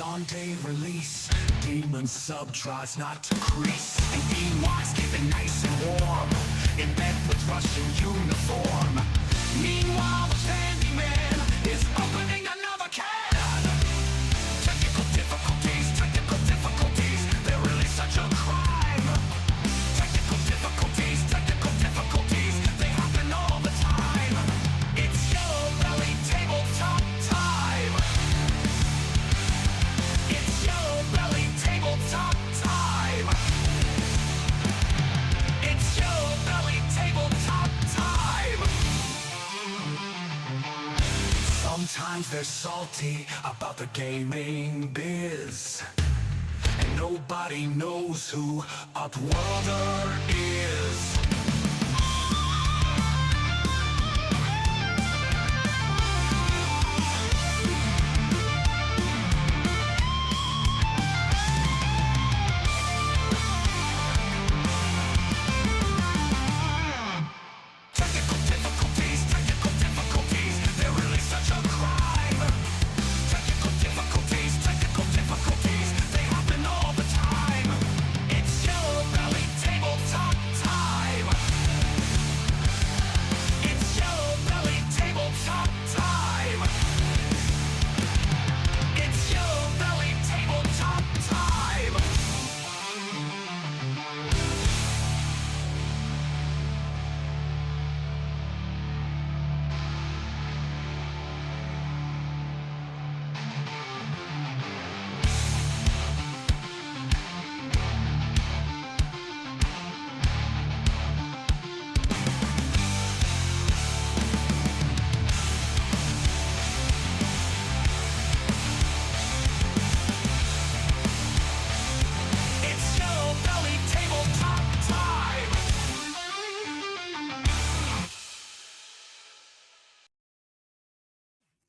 On day release, demon sub tries not to crease, and Ewok's keeping nice and warm in bed with Russian uniform. Meanwhile, the handyman is opening another can. Technical difficulties, they're really such a crime. Technical difficulties, they happen all the time. It's Yellow Belly Tabletop time. It's Yellow Belly Tabletop time. It's Yellow Belly Tabletop time. Sometimes they're salty about the gaming biz, and nobody knows who Outworlder is. Technical difficulties, they're really such a crime. Technical difficulties, they happen all the time. It's Yellow Belly Tabletop time. It's Yellow Belly Tabletop time. It's Yellow Belly Tabletop time. It's Yellow Belly Tabletop time.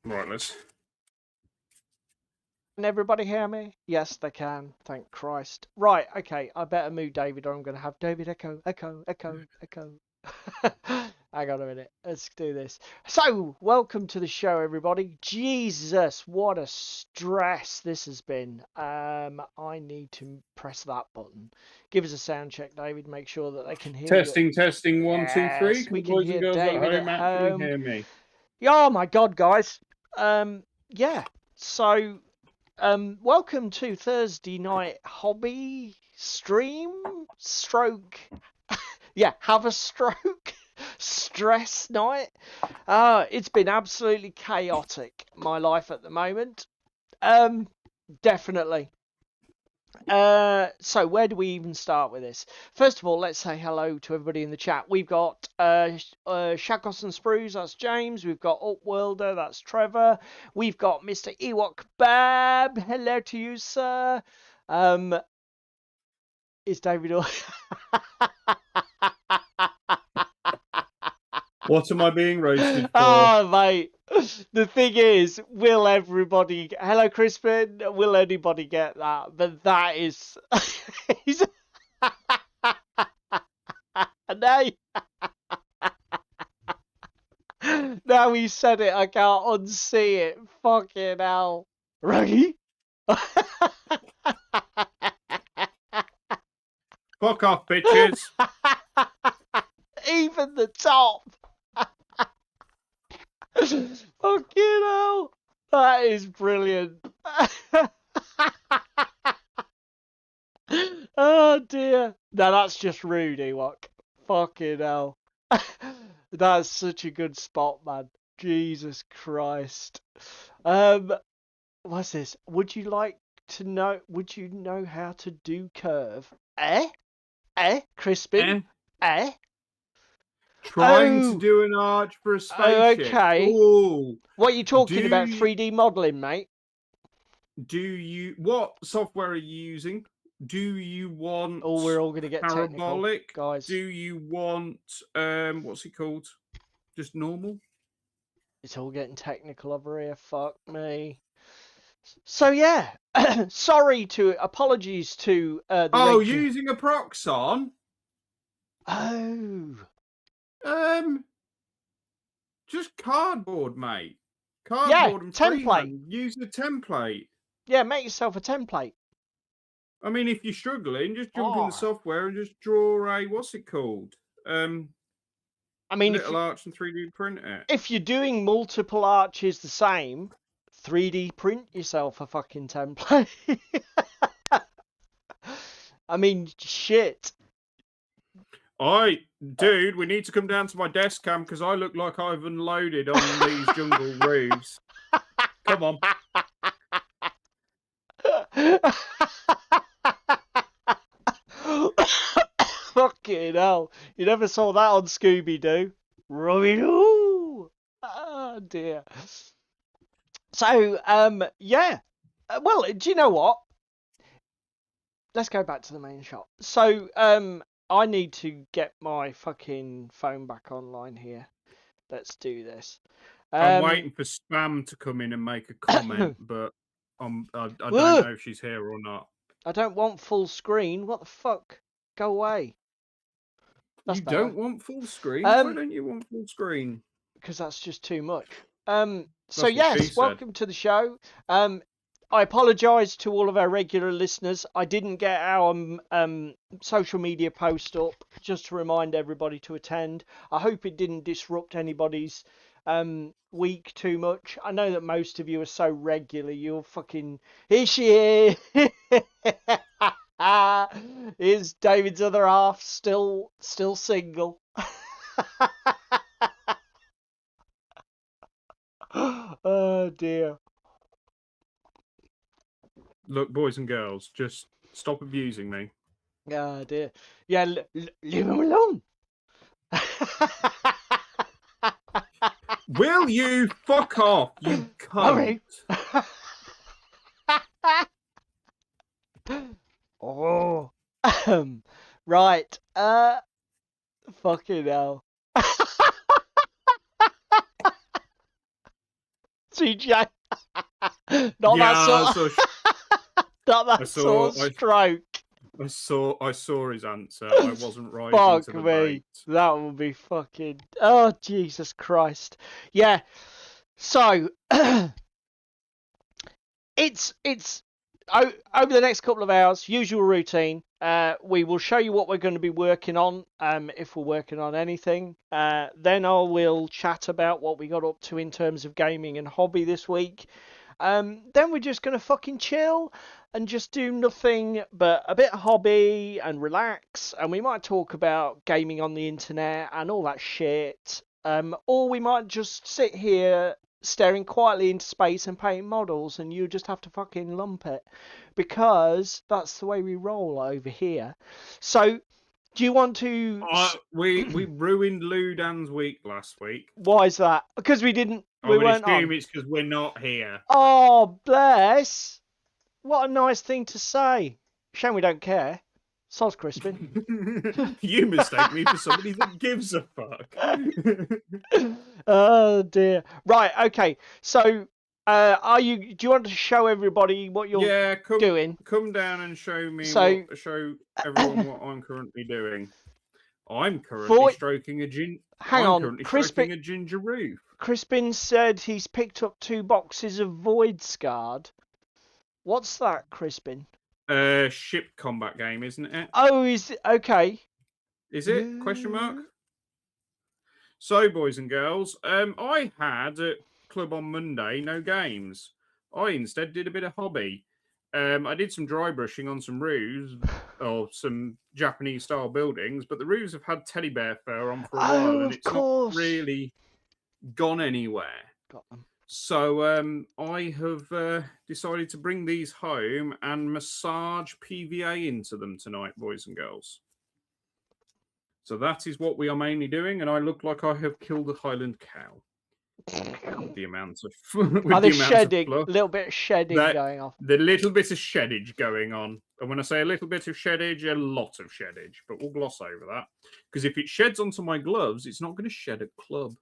Right, let's. Can everybody hear me? Yes, they can. Thank Christ. Right, okay. I better move David or I'm going to have David echo. Hang on a minute. Let's do this. So, welcome to the show, everybody. Jesus, what a stress this has been. I need to press that button. Give us a sound check, David. Make sure that they can hear you. Testing, 1, 2, 3. Yes, we Can can boys hear and girls David at home at actually home. hear me? Oh my God, guys. Yeah. So, welcome to Thursday night hobby stream stroke. Yeah, have a stroke stress night. It's been absolutely chaotic, my life at the moment. Definitely. So where do we even start with this? First of all, let's say hello to everybody in the chat. We've got Shakos and Sprues, that's James. We've got Upworlder, that's Trevor. We've got Mr. Ewok Bab. Hello to you, sir. Is David all... What am I being roasted for? Oh, mate. The thing is, will everybody... Hello, Crispin. Will anybody get that? But that is... No. Now he said it, I can't unsee it. Fucking hell. Ready? Fuck off, bitches. Even the top. Fucking hell. That is brilliant. Oh dear. No, that's just rude, Ewok. Fucking hell. That's such a good spot, man. Jesus Christ. What's this? Would you know how to do curve? Crispin? Trying to Oh, do an arch for a oh, spaceship. okay. Oh, What are you talking about? do 3D modeling, mate? what software are you using? Do you want Oh, we're all gonna get technical, parabolic? guys. Do you want what's it called? Just normal? It's all getting technical over here. Fuck me. So yeah, apologies to the Oh, regular. using a Proxon? Oh, Just cardboard, mate. yeah, Cardboard and template. freehand. Use the template. Yeah, make yourself a template. I mean, if you're struggling, just jump in the Oh, software and just draw a what's it called? I mean, Little arch and 3D print it. if you're doing multiple arches the same, 3D print yourself a fucking template. I mean, shit. Dude, we need to come down to my desk cam because I look like I've unloaded on these jungle roofs. Come on. Fucking hell. You never saw that on Scooby-Doo. Robin-Doo. Oh, dear. So, yeah. Well, do you know what? Let's go back to the main shot. So, I need to get my fucking phone back online here. Let's do this. I'm waiting for Spam to come in and make a comment, but I don't know if she's here or not. I don't want full screen. What the fuck? Go away. That's you better. Don't want full screen? Why don't you want full screen? Because that's just too much. So what yes, she welcome to the show. I apologise to all of our regular listeners. I didn't get our social media post up just to remind everybody to attend. I hope it didn't disrupt anybody's week too much. I know that most of you are so regular. You're fucking... Here she is! Is David's other half still single? Oh dear. Look, boys and girls, just stop abusing me. Oh dear. Yeah, leave him alone. Will you fuck off, you cunt? Oh. Right. Fucking hell. CJ. Not that sort of stroke. I saw his answer. I wasn't right. Fuck me. Bait. That would be fucking... Oh, Jesus Christ. Yeah. So, it's over the next couple of hours, usual routine. We will show you what we're going to be working on, if we're working on anything. Then I will chat about what we got up to in terms of gaming and hobby this week. Then we're just going to fucking chill and just do nothing but a bit of hobby and relax. And we might talk about gaming on the internet and all that shit. Or we might just sit here staring quietly into space and painting models, and you just have to fucking lump it, because that's the way we roll over here. So, do you want to... We ruined Ludan's week last week. Why is that? Because we didn't... I we would weren't assume on. it's because we're not here. Oh, bless. What a nice thing to say. Shame we don't care. Soz Crispin. You mistake me for somebody that gives a fuck. Oh dear. Right, okay. So, do you want to show everybody what you're doing? Come down and show me. Show everyone what I'm currently doing. I'm currently stroking a stroking a ginger roof. Crispin said he's picked up 2 boxes of Void Scarred. What's that, Crispin? Ship combat game, isn't it? Oh, is it? Okay. Is it? Question mark. So, boys and girls, I had at club on Monday no games. I instead did a bit of hobby. I did some dry brushing on some roofs, or some Japanese style buildings, but the roofs have had teddy bear fur on for a while, and it's not really gone anywhere. Got them. So I have decided to bring these home and massage PVA into them tonight, boys and girls. So that is what we are mainly doing, and I look like I have killed a Highland cow. With the amount of Are they shedding? Fluff. A little bit of shedding going off. The little bit of sheddage going on. And when I say a little bit of sheddage, a lot of sheddage. But we'll gloss over that. Because if it sheds onto my gloves, it's not going to shed a club.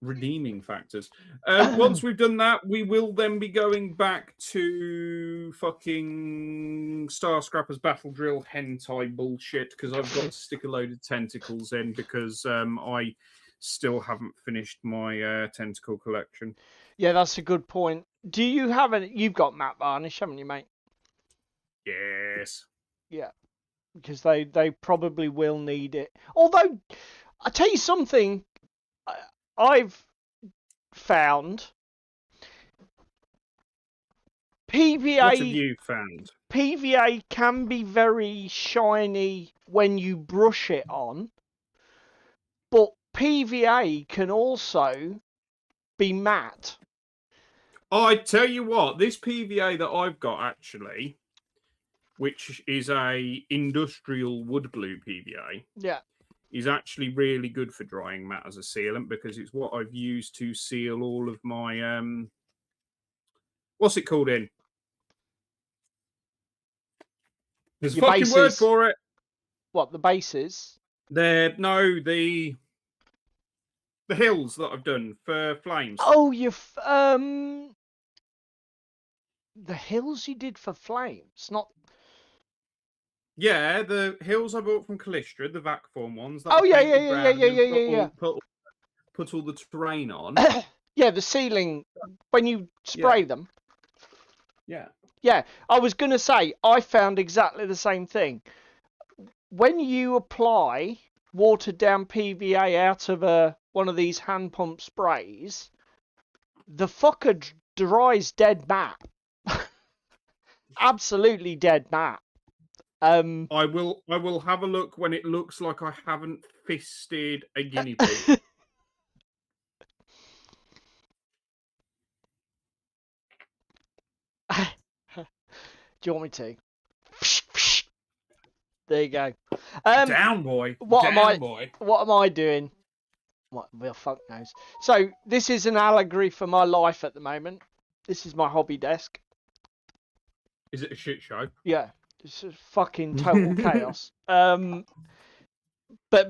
Redeeming factors. Once we've done that, we will then be going back to fucking Star Scrappers Battle Drill hentai bullshit, because I've got to stick a load of tentacles in, because I still haven't finished my tentacle collection. Yeah, that's a good point. Do you have any? You've got matte varnish, haven't you, mate? Yes. Yeah, because they probably will need it. Although, I tell you something, I've found PVA. What have you found? PVA can be very shiny when you brush it on, but PVA can also be matte. I tell you what, this PVA that I've got actually, which is a industrial wood glue PVA, Yeah, is actually really good for drying matte as a sealant, because it's what I've used to seal all of my what's it called in? There's a fucking word for it. What, the bases? The hills that I've done for flames. Oh, the hills you did for flames, not. Yeah, the hills I bought from Callistra, the vac form ones. That Oh yeah. Put all the terrain on. Yeah, the ceiling when you spray them. Yeah. Yeah, I was gonna say I found exactly the same thing. When you apply watered down PVA out of one of these hand pump sprays, the fucker dries dead matte. Absolutely dead matte. I will have a look when it looks like I haven't fisted a guinea pig. Do you want me to? There you go. Down, boy. What Down, am I? boy. What am I doing? What? Well, fuck knows. So this is an allegory for my life at the moment. This is my hobby desk. Is it a shit show? Yeah, it's a fucking total chaos. But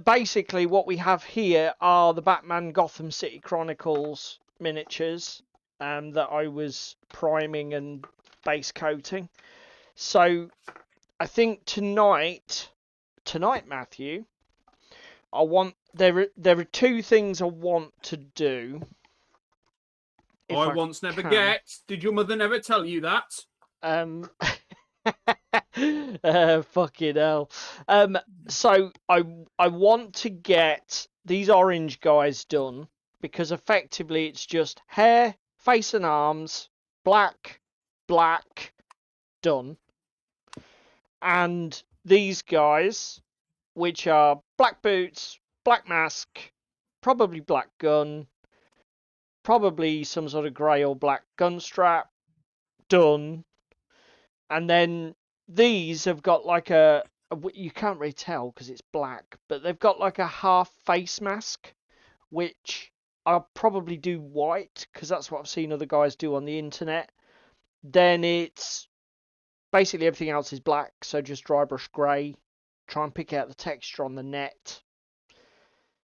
basically, what we have here are the Batman Gotham City Chronicles miniatures that I was priming and base coating. So I think tonight, Matthew, there are two things I want to do. I once never get. Did your mother never tell you that? Fucking hell. So I want to get these orange guys done, because effectively it's just hair, face and arms, black, done. And these guys, which are black boots, black mask, probably black gun, probably some sort of grey or black gun strap, done. And then these have got like you can't really tell because it's black, but they've got like a half face mask, which I'll probably do white because that's what I've seen other guys do on the internet. Then it's basically everything else is black, so just dry brush grey. Try and pick out the texture on the net.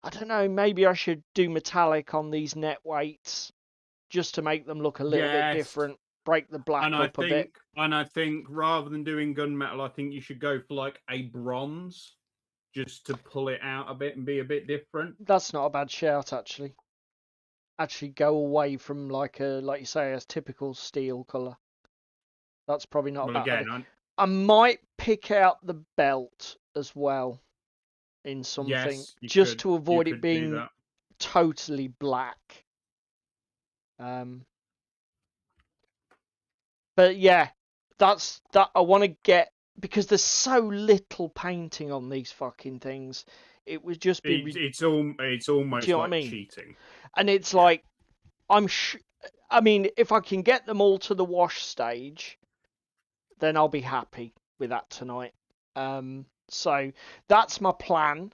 I don't know, maybe I should do metallic on these net weights just to make them look a little bit different. Break the black up a bit. And I think rather than doing gunmetal, I think you should go for like a bronze, just to pull it out a bit and be a bit different. That's not a bad shout, actually. Actually, go away from like you say, a typical steel colour. That's probably not a bad idea. I might pick out the belt as well in something, just to avoid it being totally black. But yeah, that's that. I want to get because there's so little painting on these fucking things. It would just be. It's almost Do you know what I like mean? cheating. And it's like, I mean, if I can get them all to the wash stage, then I'll be happy with that tonight. So that's my plan.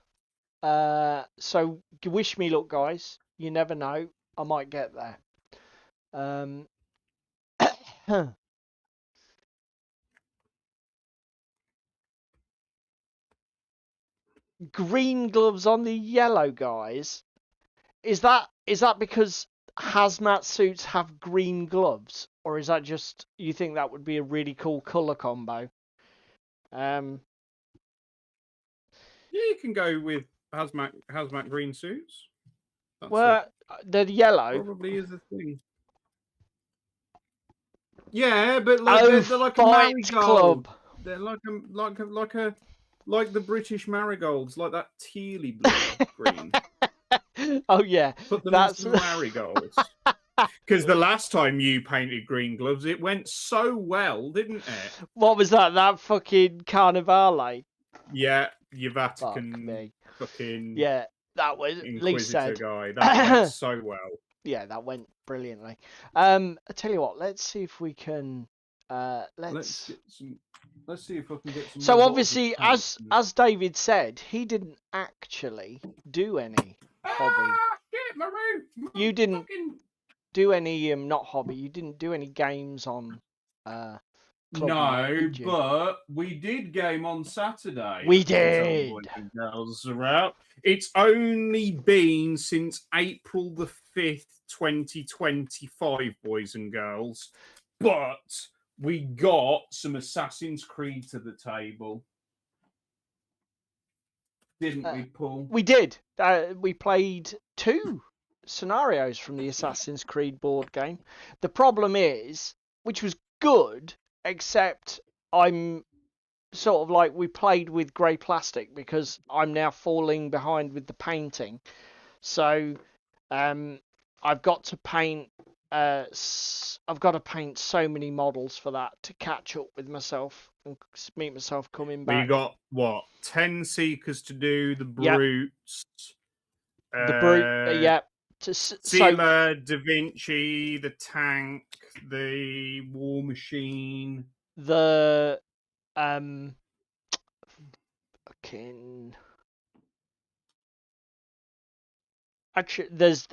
So wish me luck, guys. You never know. I might get there. Green gloves on the yellow guys. Is that because hazmat suits have green gloves, or is that just you think that would be a really cool color combo? Yeah, you can go with hazmat green suits. Well, they're yellow. Probably is a thing. Yeah, but like Oh, they're like a Fight marigold. Club. They're like the British marigolds, like that tealy blue green. Oh yeah, Put them that's in some marigolds. Because the last time you painted green gloves, it went so well, didn't it? What was that? That fucking Carnivale. Yeah, your Fuck Vatican me. fucking Yeah, that was Lee Inquisitor said. guy. That went so well. Yeah, that went brilliantly. I tell you what, let's see if we can. Let's see if I can get some. So more obviously, bottles of paint. as David said, he didn't actually do any hobby. Shit, Maroon! You didn't do any not hobby. You didn't do any games on. Club Night, No, did you? but we did game on Saturday. We to tell did. boys and girls about. It's only been since April the 5th, 2025, boys and girls. But we got some Assassin's Creed to the table. Didn't we, Paul? We did. We played 2 scenarios from the Assassin's Creed board game. The problem is, which was good, except I'm sort of like we played with grey plastic because I'm now falling behind with the painting. So I've got to paint so many models for that to catch up with myself and meet myself coming back. We got what 10 seekers to do, the brutes. The brute, yeah. Sealer, Da Vinci, the tank, the war machine, the fucking. Actually, there's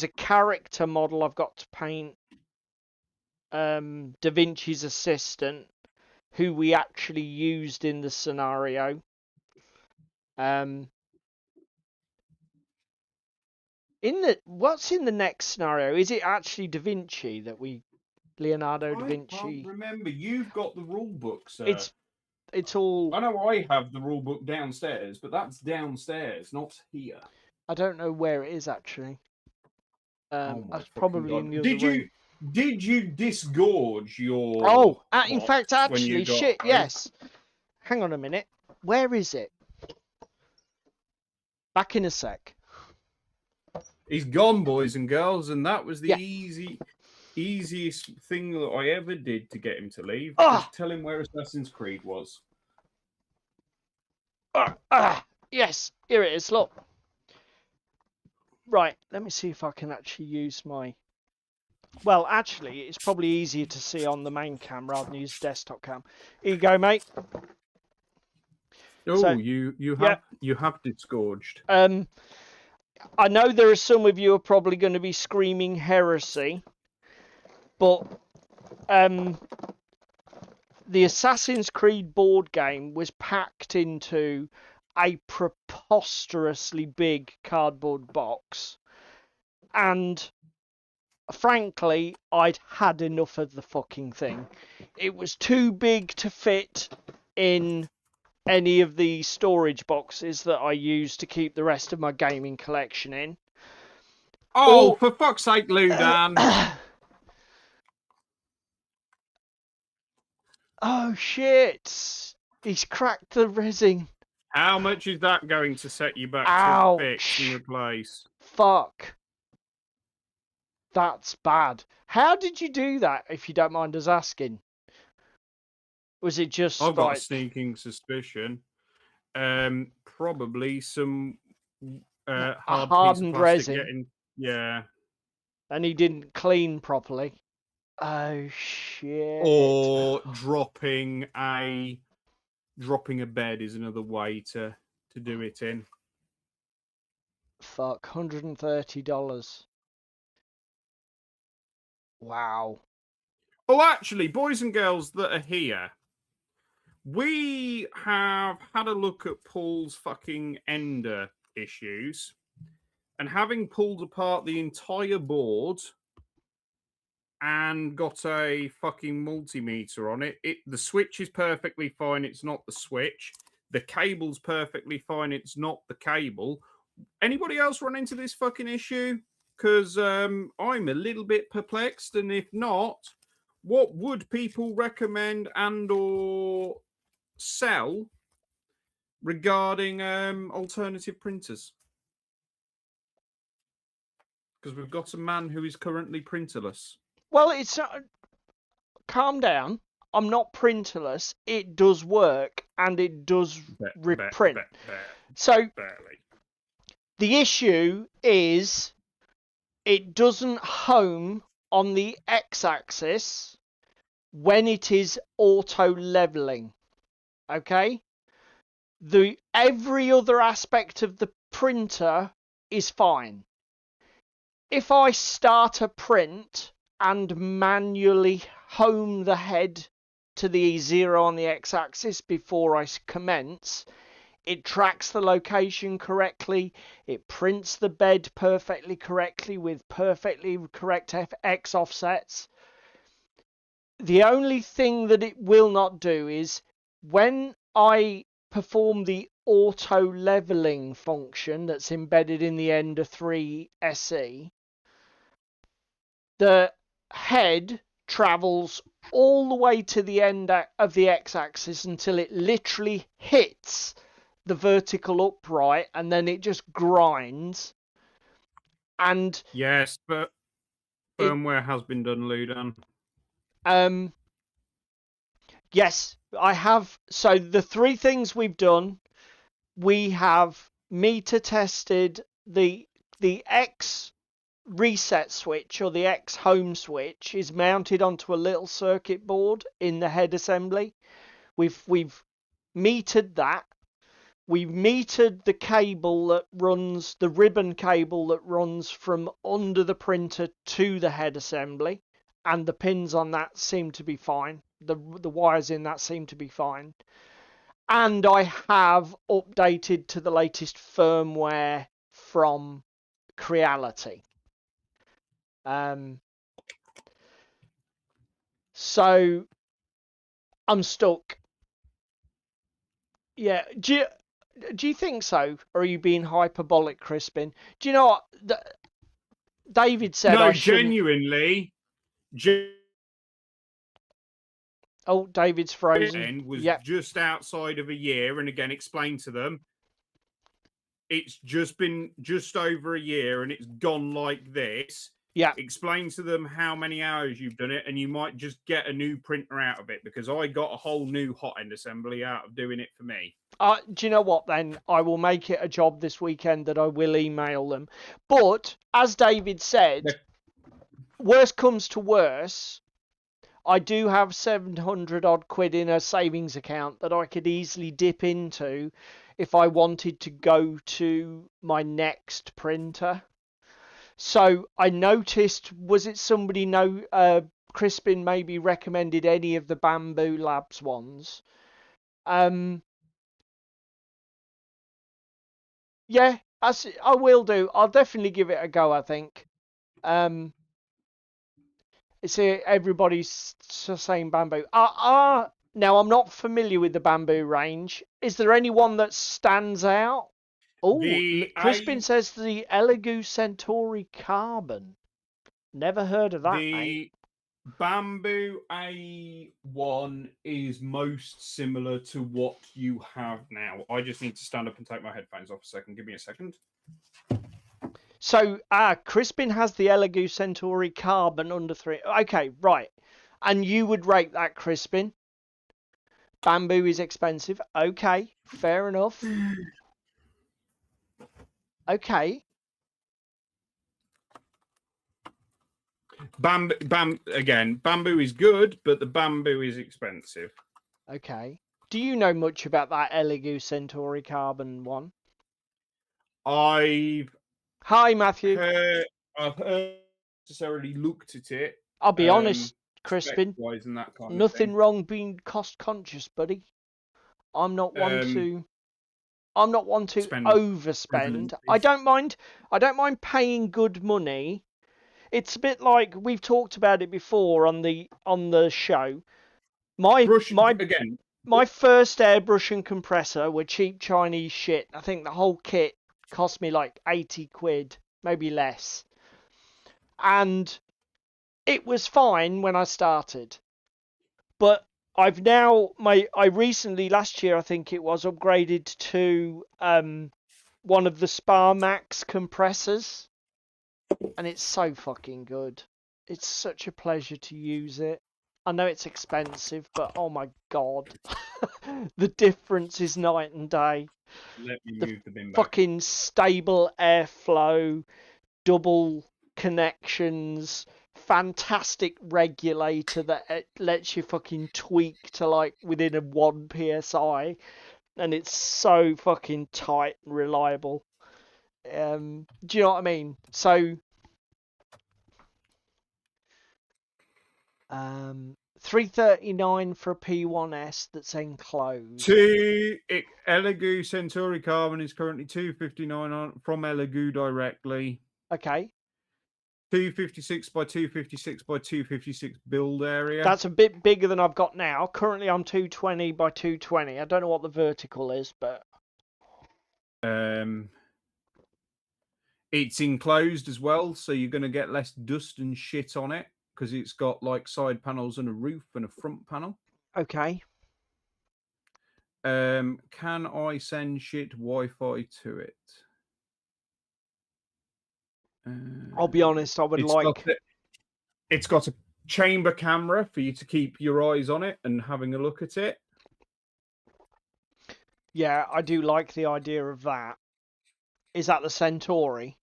a character model I've got to paint. Da Vinci's assistant, who we actually used in the scenario. What's in the next scenario? Is it actually Da Vinci that Leonardo da Vinci? I can't remember. You've got the rule book, sir. It's all. I know I have the rule book downstairs, but that's downstairs, not here. I don't know where it is actually. That's probably in the other room. Did you disgorge your? Oh, in fact, actually, shit. Home? Yes. Hang on a minute. Where is it? Back in a sec. He's gone, boys and girls, and that was the easiest thing that I ever did to get him to leave. Just tell him where Assassin's Creed was. Yes, here it is. Look. Right, let me see if I can actually use my. Well, actually, it's probably easier to see on the main cam rather than use desktop cam. Here you go, mate. Oh, so, you have disgorged. I know there are some of you who are probably going to be screaming heresy, but the Assassin's Creed board game was packed into a preposterously big cardboard box, and frankly, I'd had enough of the fucking thing. It was too big to fit in any of the storage boxes that I use to keep the rest of my gaming collection in. Oh, for fuck's sake, Ludan! Oh shit! He's cracked the resin. How much is that going to set you back to fix and replace? Fuck. That's bad. How did you do that, if you don't mind us asking? Was it just I've got a like sneaking suspicion. Probably some a hard piece of hardened plastic resin, getting. Yeah. and he didn't clean properly? Oh shit! Or dropping a bed is another way to do it in. Fuck, $130. Wow. Oh, actually, boys and girls that are here, we have had a look at Paul's fucking Ender issues, and having pulled apart the entire board and got a fucking multimeter on it, the switch is perfectly fine. It's not the switch. The cable's perfectly fine. It's not the cable. Anybody else run into this fucking issue? Because I'm a little bit perplexed, and if not, what would people recommend and or sell regarding alternative printers? Because we've got a man who is currently printerless. Well, it's calm down. I'm not printerless. It does work and it does reprint. So Barely. the issue is it doesn't home on the x-axis when it is auto leveling. Okay? Every other aspect of the printer is fine. If I start a print and manually home the head to the 0 on the x-axis before I commence, it tracks the location correctly, it prints the bed perfectly correctly with perfectly correct x offsets. The only thing that it will not do is when I perform the auto leveling function that's embedded in the Ender 3 SE, the head travels all the way to the end of the x-axis until it literally hits the vertical upright, and then it just grinds. And yes, but firmware has been done, Ludan. Yes, I have. So the three things we've done, we have meter tested the X reset switch, or the X home switch, is mounted onto a little circuit board in the head assembly. We've metered that. We've metered the cable that runs, the ribbon cable that runs from under the printer to the head assembly, and the pins on that seem to be fine. The wires in that seem to be fine. And I have updated to the latest firmware from Creality. So I'm stuck. Yeah. Do you think so? Or are you being hyperbolic, Crispin? Do you know what David said? No, I shouldn't. genuinely. Oh, David's frozen. Was Yeah. just outside of a year, and again, explain to them. It's just been just over a year, and it's gone like this. Yeah. Explain to them how many hours you've done it, and you might just get a new printer out of it, because I got a whole new hot end assembly out of doing it for me. Do you know what then? I will make it a job this weekend that I will email them. But as David said, worst comes to worse, I do have 700 odd quid in a savings account that I could easily dip into if I wanted to go to my next printer. So I noticed, was it somebody Crispin maybe recommended any of the Bamboo Labs ones? Yeah, I will do. I'll definitely give it a go, I think. It's everybody's saying Bamboo. Now, I'm not familiar with the Bamboo range. Is there anyone that stands out? Oh, Crispin says the Elegoo Centauri Carbon. Never heard of that, mate. Bamboo A1 is most similar to what you have now. I just need to stand up and take my headphones off a second. Give me a second. So, Crispin has the Elegoo Centauri Carbon under 3. Okay, right. And you would rate that, Crispin? Bamboo is expensive. Okay, fair enough. Okay. Bamboo is good, but the bamboo is expensive. Okay. Do you know much about that Elegoo Centauri Carbon one? I've Hi, Matthew. I've necessarily looked at it. I'll be honest, Crispin. Spec-wise and that kind of Nothing thing. wrong being cost conscious, buddy. I'm not one to Spend overspend. frivolous. I don't mind paying good money. It's a bit like we've talked about it before on the show. My first airbrush and compressor were cheap Chinese shit. I think the whole kit cost me like 80 quid, maybe less. And it was fine when I started. But I recently, last year I think it was, upgraded to one of the Spa Max compressors. And it's so fucking good. It's such a pleasure to use it. I know it's expensive, but oh my god. The difference is night and day. Let me move the bin back. Fucking stable airflow, double connections, fantastic regulator that lets you fucking tweak to like within a 1 psi, and it's so fucking tight and reliable. Do you know what I mean? So 339 for a P1S that's enclosed. Elegoo Centauri Carbon is currently 259 from Elegoo directly. Okay. 256 by 256 by 256 build area. That's a bit bigger than I've got now. Currently I'm 220 by 220. I don't know what the vertical is, but it's enclosed as well, so you're going to get less dust and shit on it because it's got like side panels and a roof and a front panel. Okay. Can I send shit Wi-Fi to it? I'll be honest, I would like... It's got a chamber camera for you to keep your eyes on it and having a look at it. Yeah, I do like the idea of that. Is that the Centauri?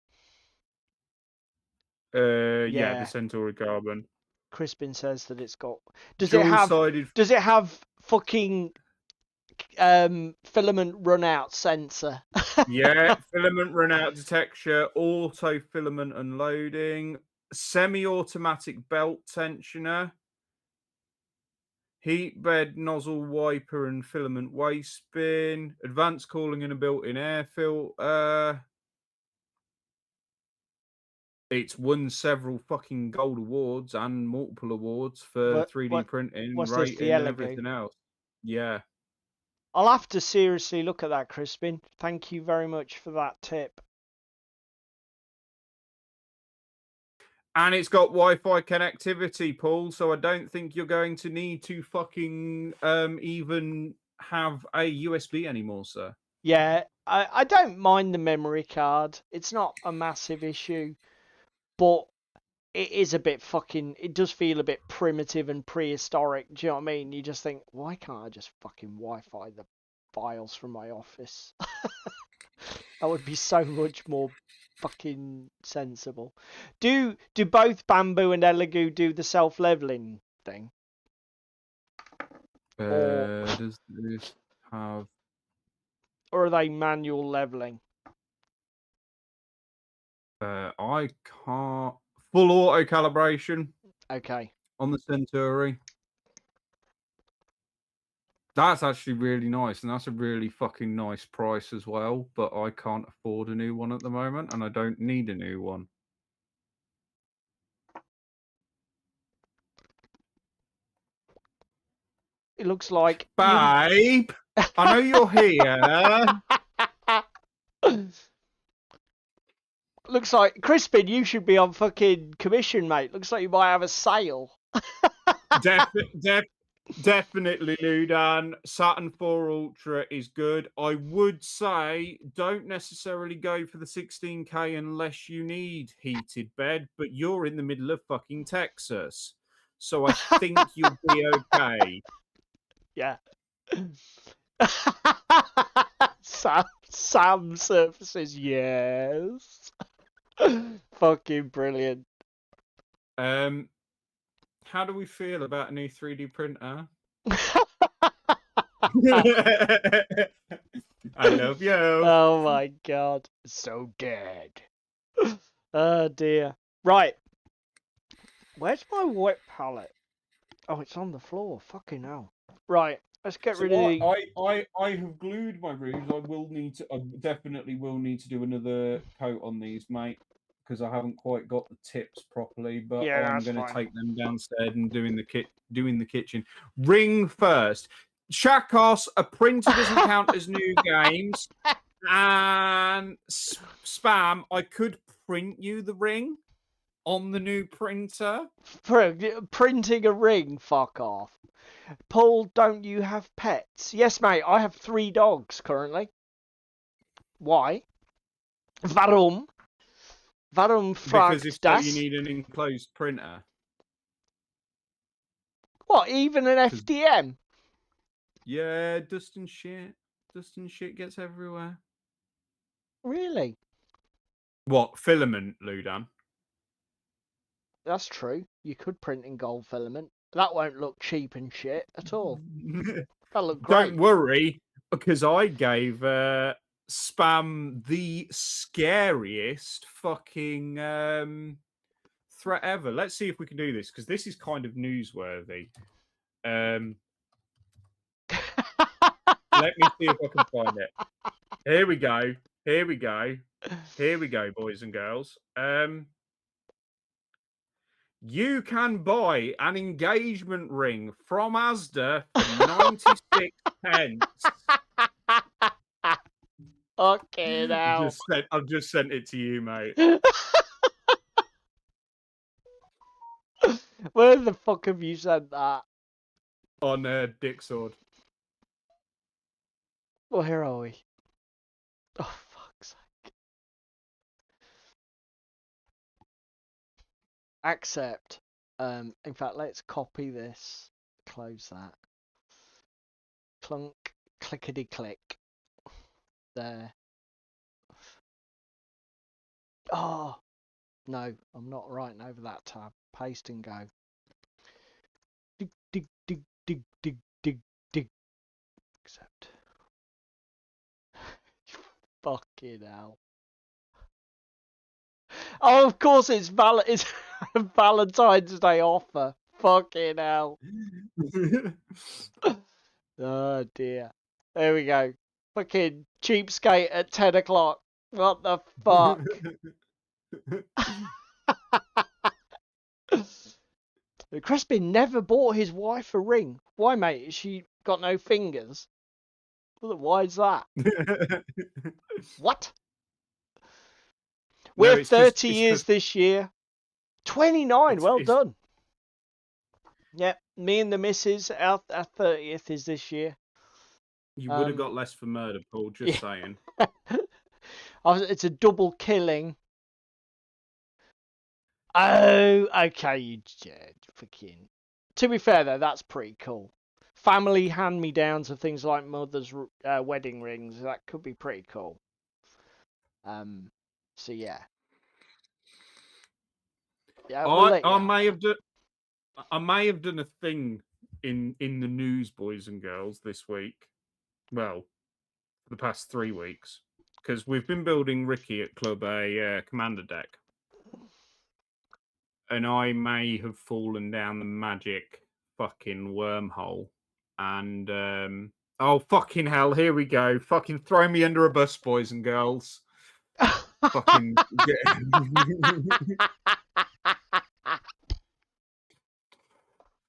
Yeah, the Centauri Carbon. Crispin says that it's got... Does it have fucking filament run out sensor? Yeah, filament run out detection, auto filament unloading, semi-automatic belt tensioner, heat bed nozzle wiper and filament waste bin, advanced cooling and a built-in air filter. It's won several fucking gold awards and multiple awards for 3D printing, rating, and everything else. Yeah. I'll have to seriously look at that, Crispin. Thank you very much for that tip. And it's got Wi-Fi connectivity, Paul, so I don't think you're going to need to fucking even have a USB anymore, sir. Yeah, I don't mind the memory card. It's not a massive issue, but it is a bit fucking... It does feel a bit primitive and prehistoric. Do you know what I mean? You just think, why can't I just fucking Wi-Fi the files from my office? That would be so much more fucking sensible. Do both Bamboo and Elegoo do the self-leveling thing? Does this have... Or are they manual leveling? I can't... Full auto calibration. Okay. On the Centauri. That's actually really nice, and that's a really fucking nice price as well, but I can't afford a new one at the moment, and I don't need a new one. It looks like... Babe! I know you're here! Looks like... Crispin, you should be on fucking commission, mate. Looks like you might have a sale. Definitely, Ludan. Saturn 4 Ultra is good. I would say don't necessarily go for the 16K unless you need heated bed, but you're in the middle of fucking Texas. So I think you'll be okay. Yeah. Sam surfaces, yes. Fucking brilliant. How do we feel about a new 3D printer? I love you. Oh my god. So dead. Oh dear. Right. Where's my wet palette? Oh, it's on the floor. Fucking hell. Right. Let's get So rid of the... I have glued my roofs. I definitely will need to do another coat on these, mate, because I haven't quite got the tips properly. But Yeah, I'm that's going to fine. take them downstairs and doing the kitchen. Ring first. Shakos, a printer doesn't count as new games, and spam. I could print you the ring on the new printer. Printing a ring, fuck off. Paul, don't you have pets? Yes, mate, I have 3 dogs currently. Why? Warum? Warum Because if fragt so, you das? need an enclosed printer. What, even an 'Cause- FDM? Yeah, dust and shit. Dust and shit gets everywhere. Really? What filament, Ludan? That's true. You could print in gold filament. That won't look cheap and shit at all. That'll look great. Don't worry, because I gave spam the scariest fucking threat ever. Let's see if we can do this, because this is kind of newsworthy. Let me see if I can find it. Here we go. Here we go. Here we go, boys and girls. You can buy an engagement ring from Asda for 96 pence. Okay, now. I've just sent it to you, mate. Where the fuck have you said that? On Dick Sword. Well, here are we? Oh, fuck's sake. Accept. In fact, let's copy this. Close that. Clunk. Clickety click. There. Oh, no, I'm not writing over that tab. Paste and go. Dig, dig, dig, dig, dig, dig, dig. Accept. Fucking hell. Oh, of course it's it's a Valentine's Day offer. Fucking hell. Oh dear. There we go. Fucking cheapskate at 10 o'clock. What the fuck? Crispin never bought his wife a ring. Why, mate? Has she got no fingers? Why is that? What? No, We're it's 'cause- 30 it's years 'cause this year. 29, well it's done. Yep, me and the missus, our 30th is this year. you would have got less for murder, Paul. Just saying. It's a double killing. Oh, okay, you fucking. To be fair though, that's pretty cool. Family hand-me-downs of things like mother's wedding rings. That could be pretty cool. So yeah. Yeah, we'll let you I know. may have done a thing in the news, boys and girls, this week. Well, the past 3 weeks, because we've been building Ricky at Club a commander deck, and I may have fallen down the magic fucking wormhole, and oh fucking hell, here we go, fucking throw me under a bus, boys and girls. Fucking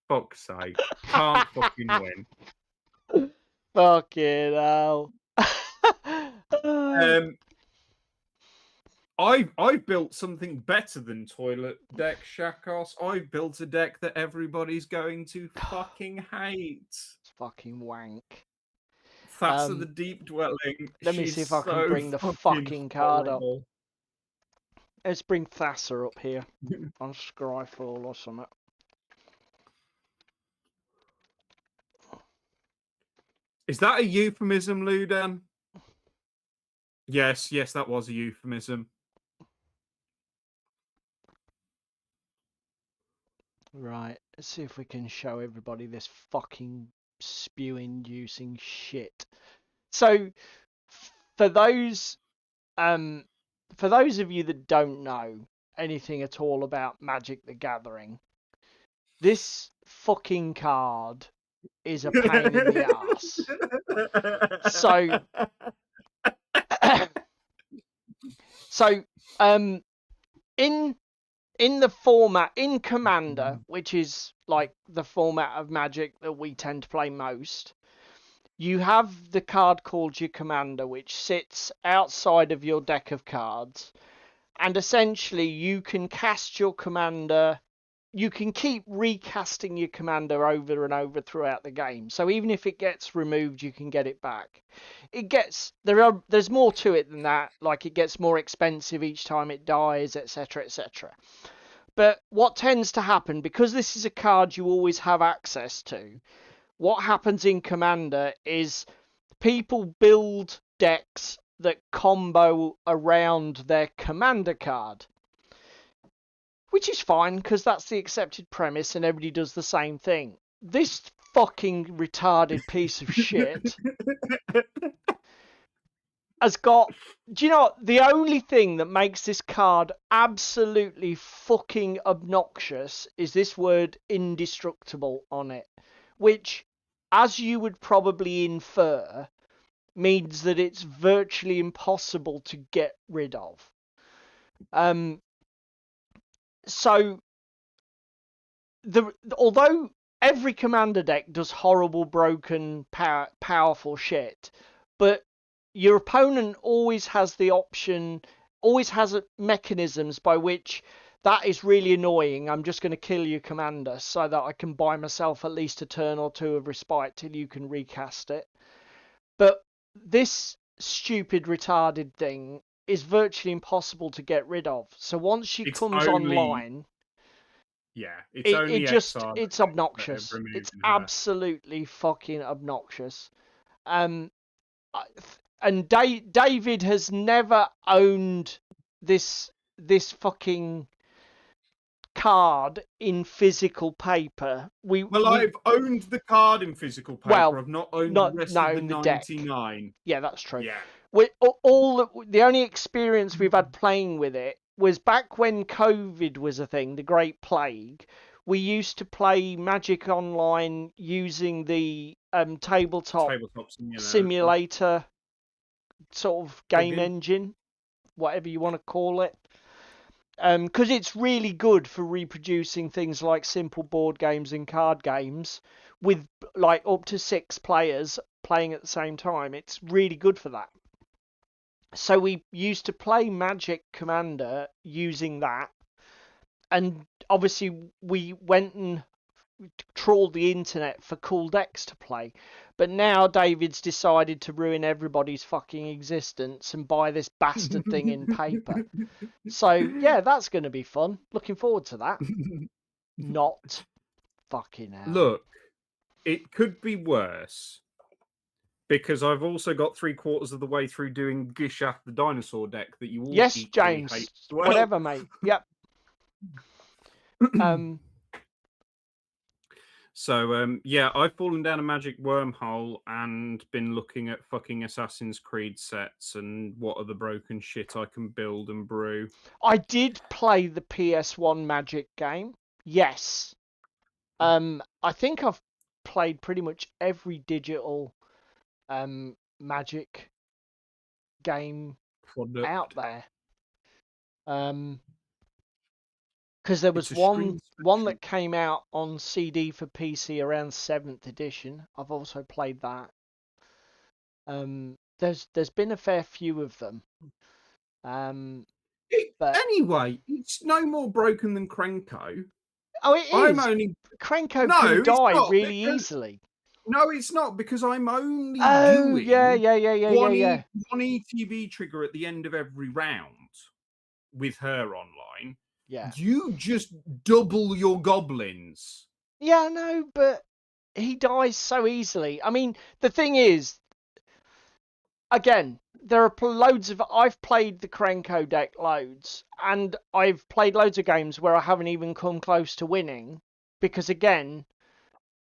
fuck's sake, can't fucking win. Fucking hell. I've built something better than toilet deck, Shakos. I've built a deck that everybody's going to fucking hate. It's fucking wank. Thassa the Deep Dwelling. Let me She's see if I can so bring the fucking card up. horrible. Let's bring Thassa up here on Scryfall or something. Is that a euphemism, Ludan? Yes, that was a euphemism. Right, let's see if we can show everybody this fucking spew-inducing shit. So, for those of you that don't know anything at all about Magic the Gathering, this fucking card is a pain in the ass. So, in the format in Commander, which is like the format of Magic that we tend to play most, you have the card called your Commander, which sits outside of your deck of cards, and essentially you can cast your Commander. You can keep recasting your Commander over and over throughout the game. So even if it gets removed, you can get it back. There's more to it than that. Like, it gets more expensive each time it dies, etc., etc. But what tends to happen, because this is a card you always have access to, what happens in Commander is people build decks that combo around their Commander card. Which is fine, because that's the accepted premise and everybody does the same thing. This fucking retarded piece of shit has got... Do you know what? The only thing that makes this card absolutely fucking obnoxious is this word indestructible on it. Which, as you would probably infer, means that it's virtually impossible to get rid of. So, although every Commander deck does horrible, broken, powerful shit, but your opponent always has the option, always has mechanisms by which that is really annoying. I'm just going to kill your Commander so that I can buy myself at least a turn or two of respite till you can recast it. But this stupid, retarded thing is virtually impossible to get rid of. So once she comes online, it's obnoxious. It's absolutely fucking obnoxious. And David has never owned this fucking card in physical paper. I've owned the card in physical paper. Well, I've not owned the rest of the 99. Deck. Yeah, that's true. Yeah. The only experience we've had playing with it was back when COVID was a thing, the Great Plague. We used to play Magic Online using the tabletop simulator sort of game engine, whatever you want to call it. Because it's really good for reproducing things like simple board games and card games with like up to 6 players playing at the same time. It's really good for that. So we used to play Magic Commander using that, and obviously we went and trawled the internet for cool decks to play. But now David's decided to ruin everybody's fucking existence and buy this bastard thing in paper. So yeah, that's going to be fun. Looking forward to that. Not fucking hell. Look, it could be worse, because I've also got 3/4 of the way through doing Gishath the dinosaur deck that you all James. hate as well. Whatever, mate. Yep. So, yeah, I've fallen down a magic wormhole and been looking at fucking Assassin's Creed sets and what other broken shit I can build and brew. I did play the PS1 Magic game. Yes. I think I've played pretty much every digital Magic game product out there. Because there was one that came out on CD for PC around 7th edition. I've also played that. There's been a fair few of them. But anyway, it's no more broken than Krenko. Oh, it is. Krenko can die really easily. No, it's not, because I'm only doing one ETB trigger at the end of every round with her online. Yeah. You just double your goblins. Yeah, I know, but he dies so easily. I mean, the thing is, again, there are loads of. I've played the Krenko deck loads, and I've played loads of games where I haven't even come close to winning because, again,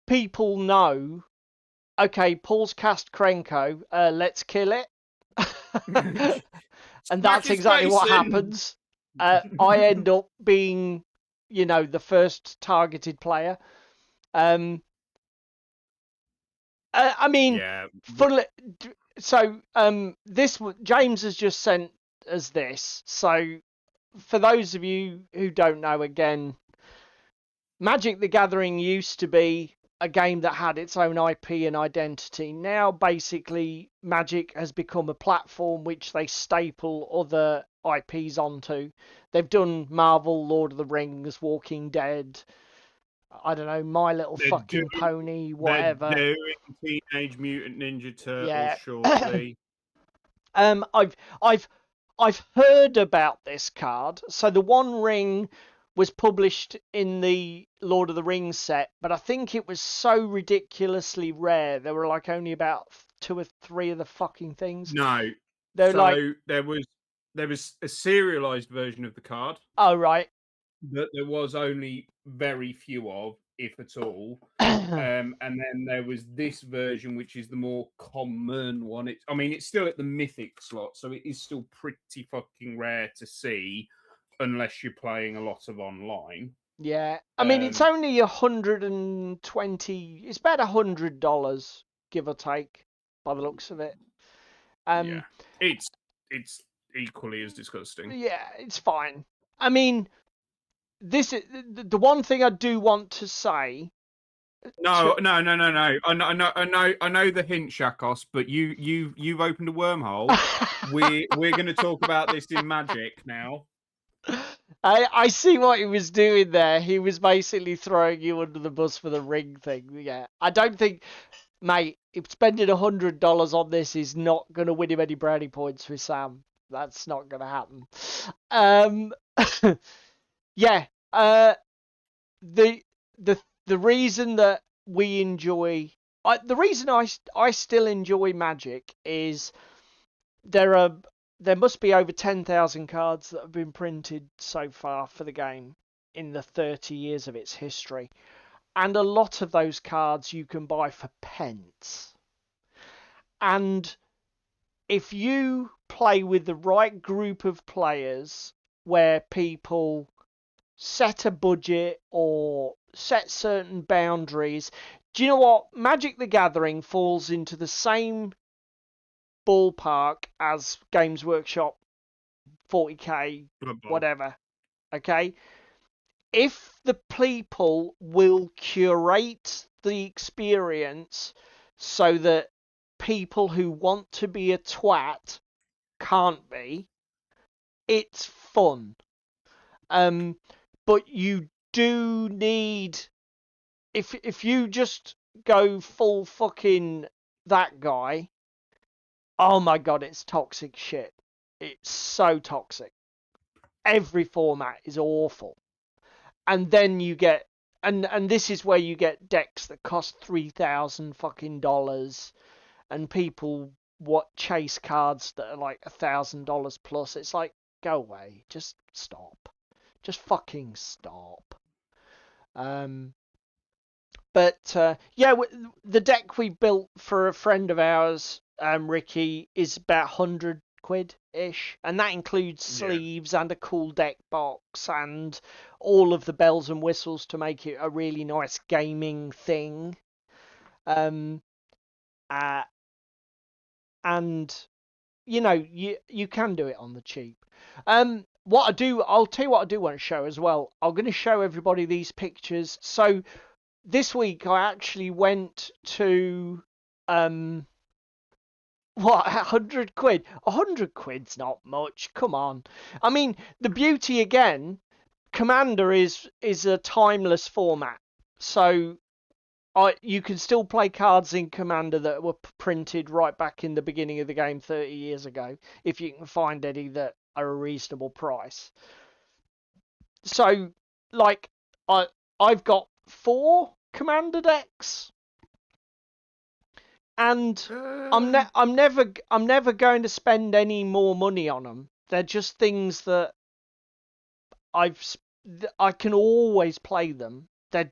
people know. Okay, Paul's cast Krenko. Let's kill it, and Smack that's his exactly face what in. happens. I end up being, the first targeted player. I mean, Yeah. so James has just sent us this. So for those of you who don't know, again, Magic the Gathering used to be a game that had its own IP and identity. Now, basically, Magic has become a platform which they staple other IPs onto. They've done Marvel, Lord of the Rings, Walking Dead, I don't know, My Little They're fucking doing, Pony, they're whatever. doing Teenage Mutant Ninja Turtles Yeah. shortly. Um, I've I've I've heard about this card. So the One Ring was published in the Lord of the Rings set, but I think it was so ridiculously rare. There were like only about two or three of the fucking things. No. They're like, So there was a serialized version of the card oh right. that there was only very few of, if at all. And then there was this version, which is the more common one. It's still at the mythic slot, so it is still pretty fucking rare to see, unless you're playing a lot of online. Yeah, I mean it's only 120. It's about $100, give or take, by the looks of it. Yeah, it's equally as disgusting. Yeah, it's fine. I mean, this is the one thing I do want to say. No. I know the hint, Shakos, but you've opened a wormhole. We're going to talk about this in Magic now. I see what he was doing there. He was basically throwing you under the bus for the ring thing. Yeah, I don't think, mate, if spending $100 on this is not going to win him any brownie points with Sam. That's not going to happen. Yeah. The reason that we enjoy, the reason I still enjoy Magic is there must be over 10,000 cards that have been printed so far for the game in the 30 years of its history. And a lot of those cards you can buy for pence. And if you play with the right group of players where people set a budget or set certain boundaries, do you know what? Magic the Gathering falls into the same ballpark as Games Workshop 40k, whatever. Okay? If the people will curate the experience so that people who want to be a twat can't be, it's fun. But you do need, if you just go full fucking that guy, oh my god, it's toxic shit. It's so toxic. Every format is awful. And then you get, and this is where you get decks that cost $3,000 fucking dollars, and people chase cards that are like $1,000 plus. It's like, go away, just stop, just fucking stop. But yeah, the deck we built for a friend of ours, Ricky, is about 100 quid ish, and that includes sleeves and a cool deck box and all of the bells and whistles to make it a really nice gaming thing. And you can do it on the cheap. I'll tell you what I do want to show as well. I'm going to show everybody these pictures. So this week I actually went to 100 quid. 100 quid's not much. Come on. I mean, the beauty again, Commander is a timeless format. So you can still play cards in Commander that were printed right back in the beginning of the game 30 years ago, if you can find any that are a reasonable price. So, like, I've got 4 Commander decks and Uh, I'm never going to spend any more money on them. They're just things that I can always play them. They're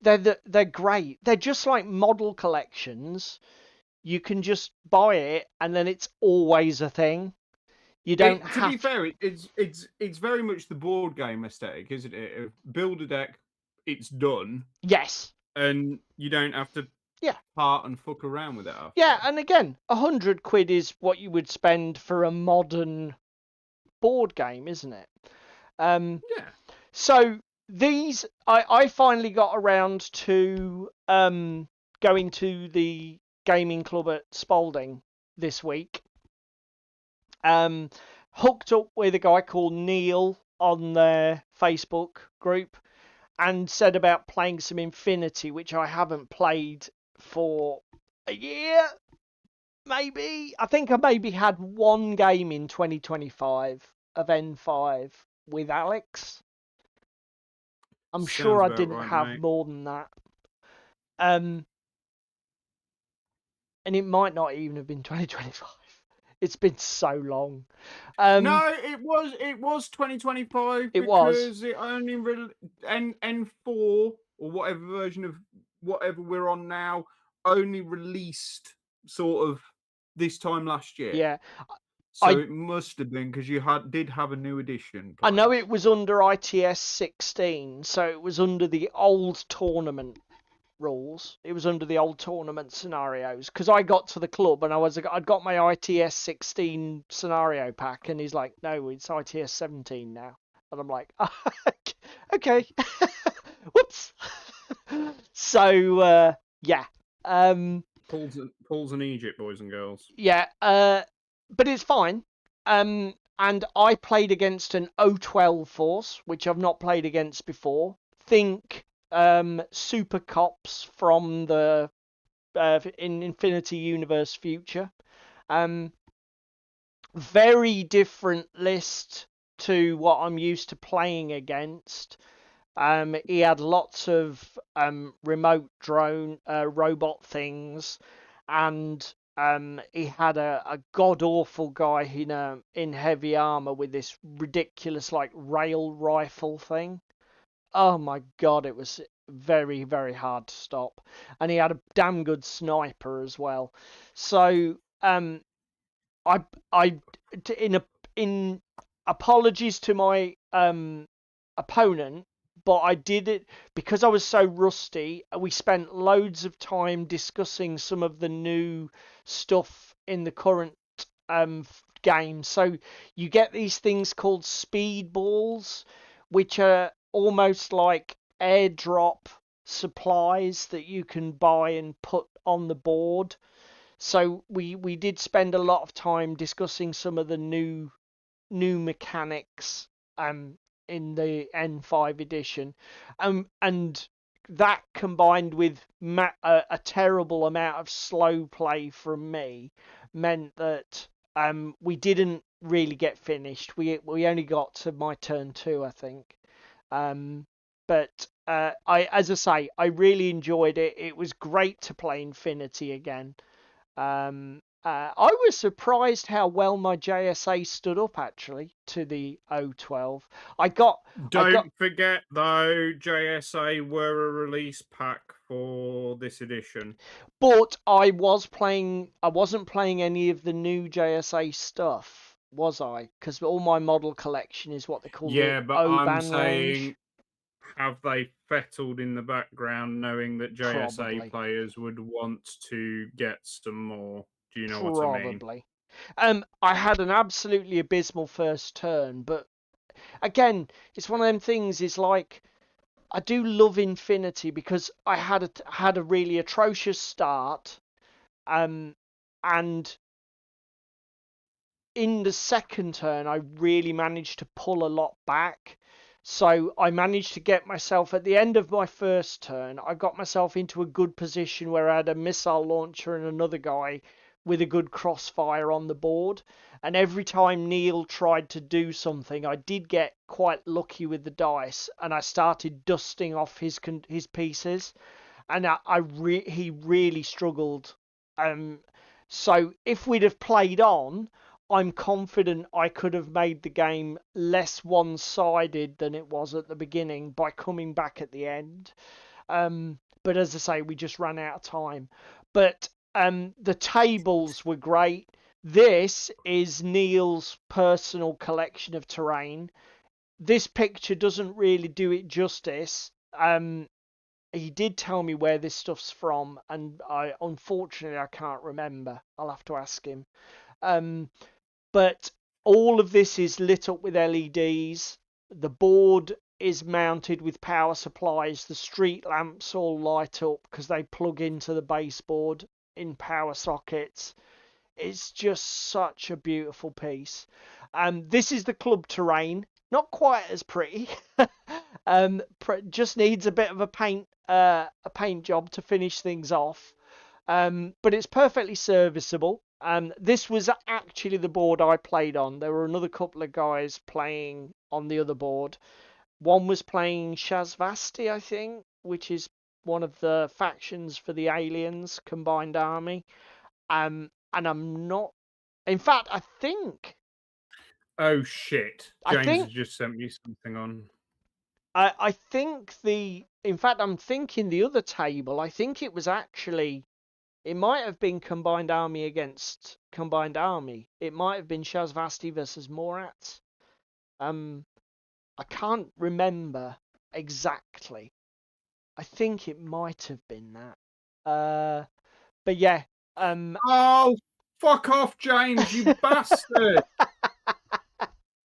they're great. They're just like model collections. You can just buy it and then it's always a thing. You don't to have be fair, it's very much the board game aesthetic, isn't it? Build a deck, it's done, yes. and you don't have to Yeah. part and fuck around with it Yeah, after. and again, £100 is what you would spend for a modern board game, isn't it? Yeah. So these, I finally got around to going to the gaming club at Spalding this week. Hooked up with a guy called Neil on their Facebook group and said about playing some Infinity, which I haven't played for a year, maybe. I think I maybe had one game in 2025 of N5 with Alex. I'm sure Sounds I about didn't right, have mate. more than that. And it might not even have been 2025. It's been so long. No, it was 2025 It was. because it only N4 or whatever version of whatever we're on now only released sort of this time last year. Yeah. So I it must have been because did have a new edition I know played. it was under ITS 16, so it was under the old tournament rules. It was under the old tournament scenarios because I got to the club and I'd got my ITS 16 scenario pack and he's like, no, it's ITS 17 now, and I'm like, okay, whoops. So yeah, Pools in Egypt, boys and girls. yeah, but it's fine. And I played against an O12 force, which I've not played against before. Think Super Cops from the in Infinity Universe Future. Very different list to what I'm used to playing against. He had lots of remote drone robot things, and he had a god awful guy in heavy armor with this ridiculous like rail rifle thing. Oh my god, it was very, very hard to stop. And he had a damn good sniper as well. So I I in apologies to my opponent, but I did it because I was so rusty. We spent loads of time discussing some of the new stuff in the current game. So you get these things called speed balls, which are almost like airdrop supplies that you can buy and put on the board. So we did spend a lot of time discussing some of the new mechanics in the N5 edition, and that combined with a terrible amount of slow play from me meant that we didn't really get finished. We only got to my turn 2, I think. But as I say, I really enjoyed it. It was great to play Infinity again. I was surprised how well my JSA stood up actually to the O12. I got, Don't forget though, JSA were a release pack for this edition. but I wasn't playing any of the new JSA stuff, was I? Because all my model collection is what they call the Yeah, but I'm O-Ban saying, range. have they fettled in the background knowing that JSA Probably, players would want to get some more? Do you know what I mean? probably. I had an absolutely abysmal first turn, but again, it's one of them things. Is like I do love Infinity because I had a really atrocious start, and in the second turn I really managed to pull a lot back. So I managed to get myself at the end of my first turn. I got myself into a good position where I had a missile launcher and another guy with a good crossfire on the board. And every time Neil tried to do something, I did get quite lucky with the dice, and I started dusting off his pieces. and he really struggled. So if we'd have played on, I'm confident I could have made the game less one-sided than it was at the beginning by coming back at the end. But as I say, we just ran out of time. But the tables were great. This is Neil's personal collection of terrain. This picture doesn't really do it justice. He did tell me where this stuff's from, and unfortunately I can't remember. I'll have to ask him. But all of this is lit up with LEDs. The board is mounted with power supplies. The street lamps all light up because they plug into the baseboard in power sockets. It's just such a beautiful piece. This is the club terrain. Not quite as pretty. Just needs a bit of a paint job to finish things off. But it's perfectly serviceable. This was actually the board I played on. There were another couple of guys playing on the other board. One was playing Shazvasti, I think, which is one of the factions for the Aliens Combined Army. And I'm not. In fact, I think. Oh shit! James has just sent me something on. I think In fact, I'm thinking the other table. I think it was actually. It might have been Combined Army against Combined Army. It might have been Shazvasti versus Morat. I can't remember exactly. I think it might have been that. But yeah. Oh, fuck off, James! You bastard!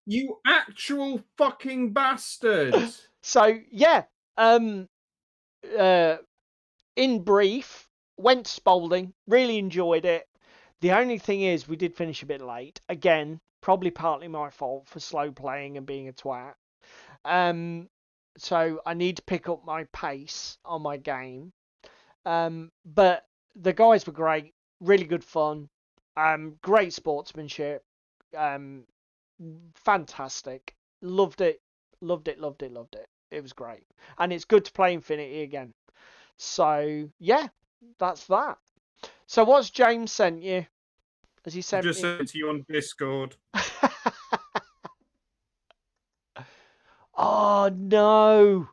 You actual fucking bastard! So yeah. In brief, went Spalding, really enjoyed it. The only thing is we did finish a bit late. Again, probably partly my fault for slow playing and being a twat. So I need to pick up my pace on my game. But the guys were great, really good fun. Great sportsmanship. Fantastic. Loved it. Loved it, loved it, loved it. It was great. And it's good to play Infinity again. So yeah, that's that. So what's James sent you? Has he sent just me? sent it to you on Discord. Oh no!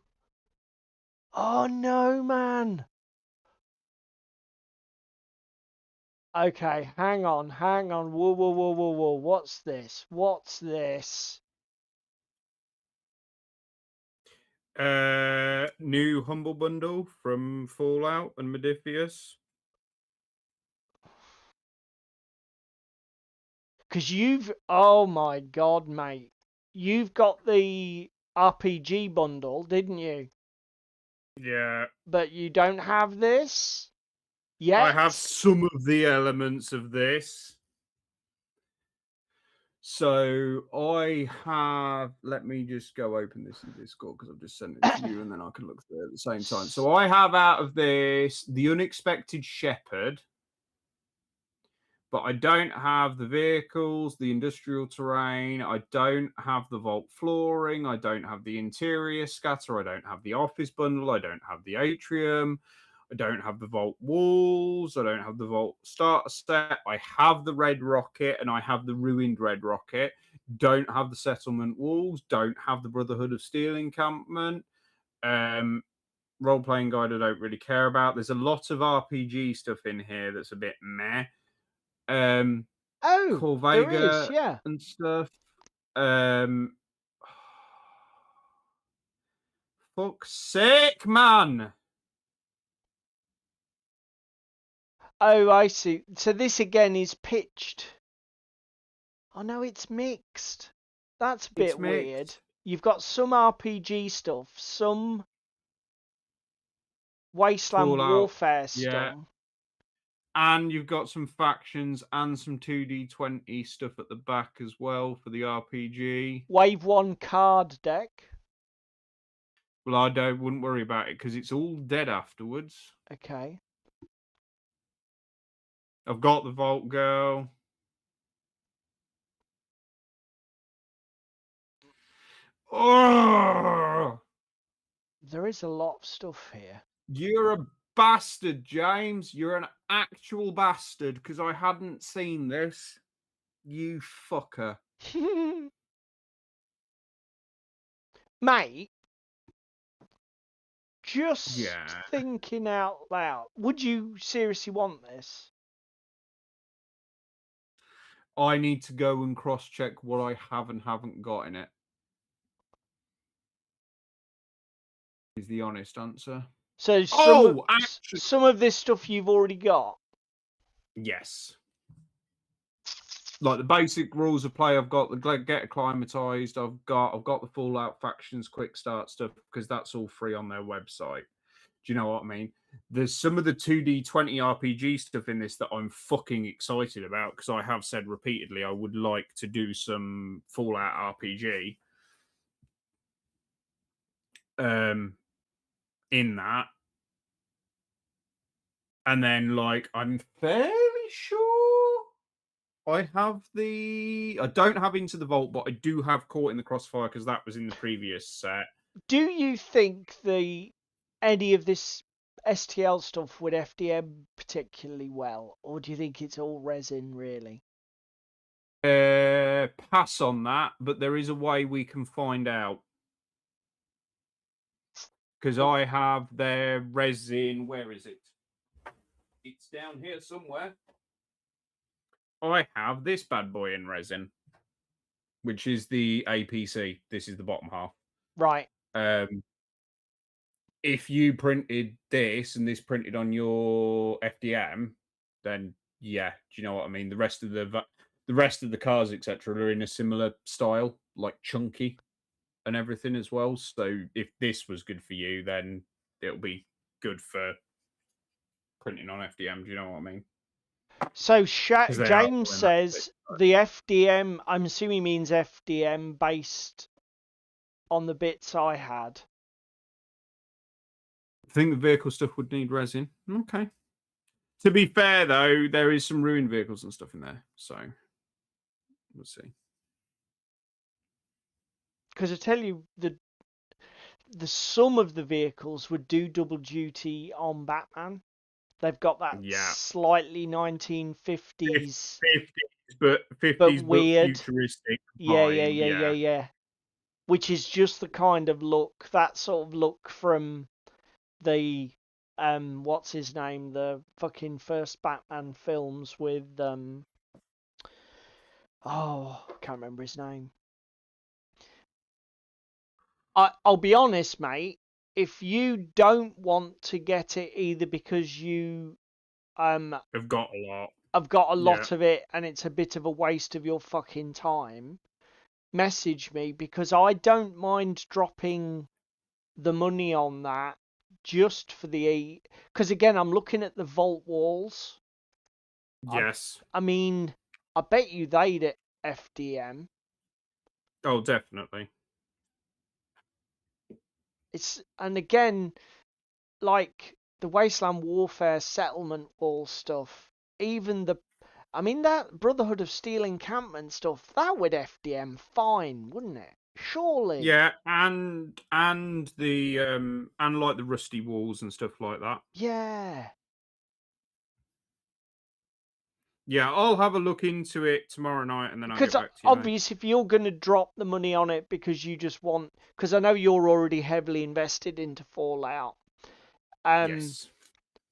Oh no, man! Okay, hang on. Whoa, whoa, whoa, whoa, whoa. What's this? What's this? New Humble Bundle from Fallout and Modifius. Because oh my god, mate. You've got the RPG bundle, didn't you? Yeah. But you don't have this? Yet? I have some of the elements of this. So I have, let me just go open this in Discord because I've just sent it to you and then I can look through it at the same time. So I have out of this the Unexpected Shepherd, but I don't have the vehicles, the industrial terrain. I don't have the vault flooring. I don't have the interior scatter. I don't have the office bundle. I don't have the atrium. I don't have the vault walls. I don't have the vault starter set. I have the red rocket and I have the ruined red rocket. Don't have the settlement walls. Don't have the Brotherhood of Steel encampment. Role-playing guide I don't really care about. There's a lot of RPG stuff in here that's a bit meh. There is, yeah. And stuff. Fuck's sake, man. Oh, I see. So this again is pitched. Oh no, it's mixed. That's a bit weird. You've got some RPG stuff, some Wasteland Fallout, Warfare stuff. Yeah. And you've got some factions and some 2D20 stuff at the back as well for the RPG. Wave 1 card deck. Well, I wouldn't worry about it because it's all dead afterwards. Okay. I've got the Vault Girl. Oh! There is a lot of stuff here. You're a bastard, James. You're an actual bastard because I hadn't seen this. You fucker. Mate, just Yeah. thinking out loud, would you seriously want this? I need to go and cross-check what I have and haven't got in it. Is the honest answer. So Oh, actually, some of this stuff you've already got. yes. Like the basic rules of play, I've got the get acclimatized. I've got the Fallout factions quick start stuff because that's all free on their website. Do you know what I mean? There's some of the 2D20 RPG stuff in this that I'm fucking excited about because I have said repeatedly I would like to do some Fallout RPG. In that. And then like I'm fairly sure I don't have Into the Vault, but I do have Caught in the Crossfire because that was in the previous set. Do you think any of this STL stuff would FDM particularly well, or do you think it's all resin really? Pass on that, but there is a way we can find out. Because I have their resin. Where is it? It's down here somewhere. I have this bad boy in resin, which is the APC. This is the bottom half. Right. If you printed this and this printed on your FDM, then yeah, do you know what I mean? The rest of the cars, etc., are in a similar style, like chunky and everything as well. So if this was good for you, then it'll be good for printing on FDM. Do you know what I mean? So They are James doing that says the FDM, I'm assuming he means FDM based on the bits I had. I think the vehicle stuff would need resin. Okay. To be fair, though, there is some ruined vehicles and stuff in there, so we'll see. Because I tell you, the sum of the vehicles would do double duty on Batman. They've got that slightly 1950s, 50s, but but weird. futuristic. Yeah. Which is just the kind of look, that sort of look from the what's his name, the fucking first Batman films with I can't remember his name. I'll be honest, mate, if you don't want to get it either because you I've got a lot. have got a lot of it and it's a bit of a waste of your fucking time, message me, because I don't mind dropping the money on that just for the, because again, I'm looking at the vault walls. Yes. I mean, I bet you they'd FDM. Oh, definitely. And again, like the Wasteland Warfare settlement wall stuff, even that Brotherhood of Steel encampment stuff, that would FDM fine, wouldn't it? Surely. Yeah, and the and like the rusty walls and stuff like that. Yeah. Yeah, I'll have a look into it tomorrow night and then I'll get Because back to you. obviously, if you're going to drop the money on it because you just want, because I know you're already heavily invested into Fallout. Yes.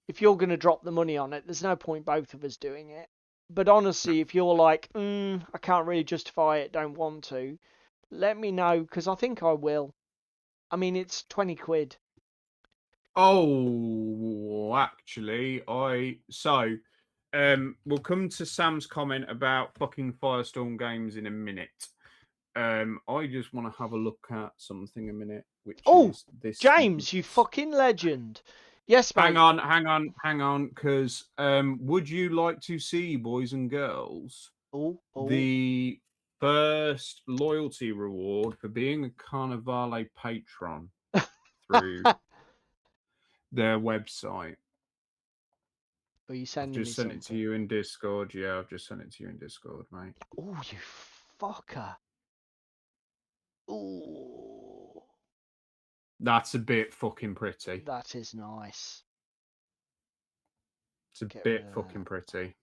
If you're going to drop the money on it, there's no point both of us doing it. But honestly, if you're like, I can't really justify it, don't want to, let me know, because I think I will. I mean, it's 20 quid. Oh, actually, we'll come to Sam's comment about fucking Firestorm games in a minute. I just want to have a look at something a minute, which is this. James, you fucking legend. Yes, mate. Hang on, because would you like to see, boys and girls, the first loyalty reward for being a Carnivale patron through their website? Are you sending Just sent it to you in Discord. Yeah, I've just sent it to you in Discord, mate. Oh, you fucker. Ooh. That's a bit fucking pretty. That is nice. It's a Get bit rid of fucking that. pretty.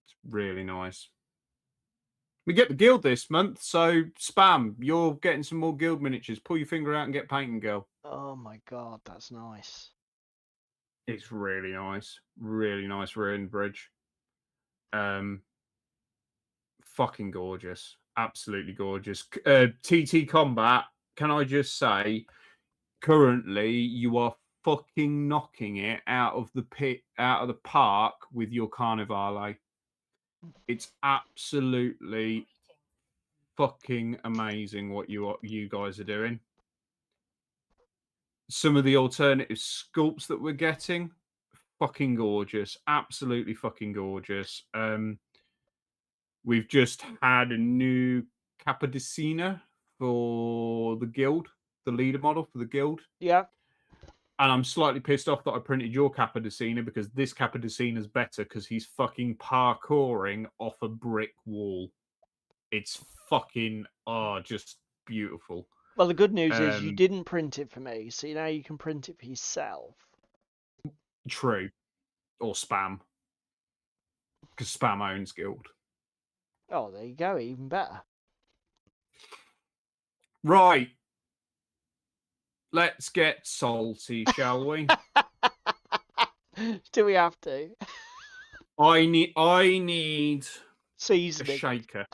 It's really nice. We get the guild this month, so spam. You're getting some more guild miniatures. Pull your finger out and get painting, girl. Oh my god, that's nice. It's really nice. Really nice ruined bridge. Fucking gorgeous. Absolutely gorgeous. TT Combat, can I just say, currently you are fucking knocking it out of the park with your Carnivale. It's absolutely fucking amazing what you guys are doing. Some of the alternative sculpts that we're getting, fucking gorgeous. Absolutely fucking gorgeous. We've just had a new Capodicina for the guild, the leader model for the guild. Yeah. And I'm slightly pissed off that I printed your Capodicina because this Capodicina's better because he's fucking parkouring off a brick wall. It's fucking, just beautiful. Well, the good news is you didn't print it for me, so now you can print it for yourself. True. Or Spam. Because Spam owns Guild. Oh, there you go, even better. Right. Let's get salty, shall we? Do we have to? I need a Seasoning. shaker.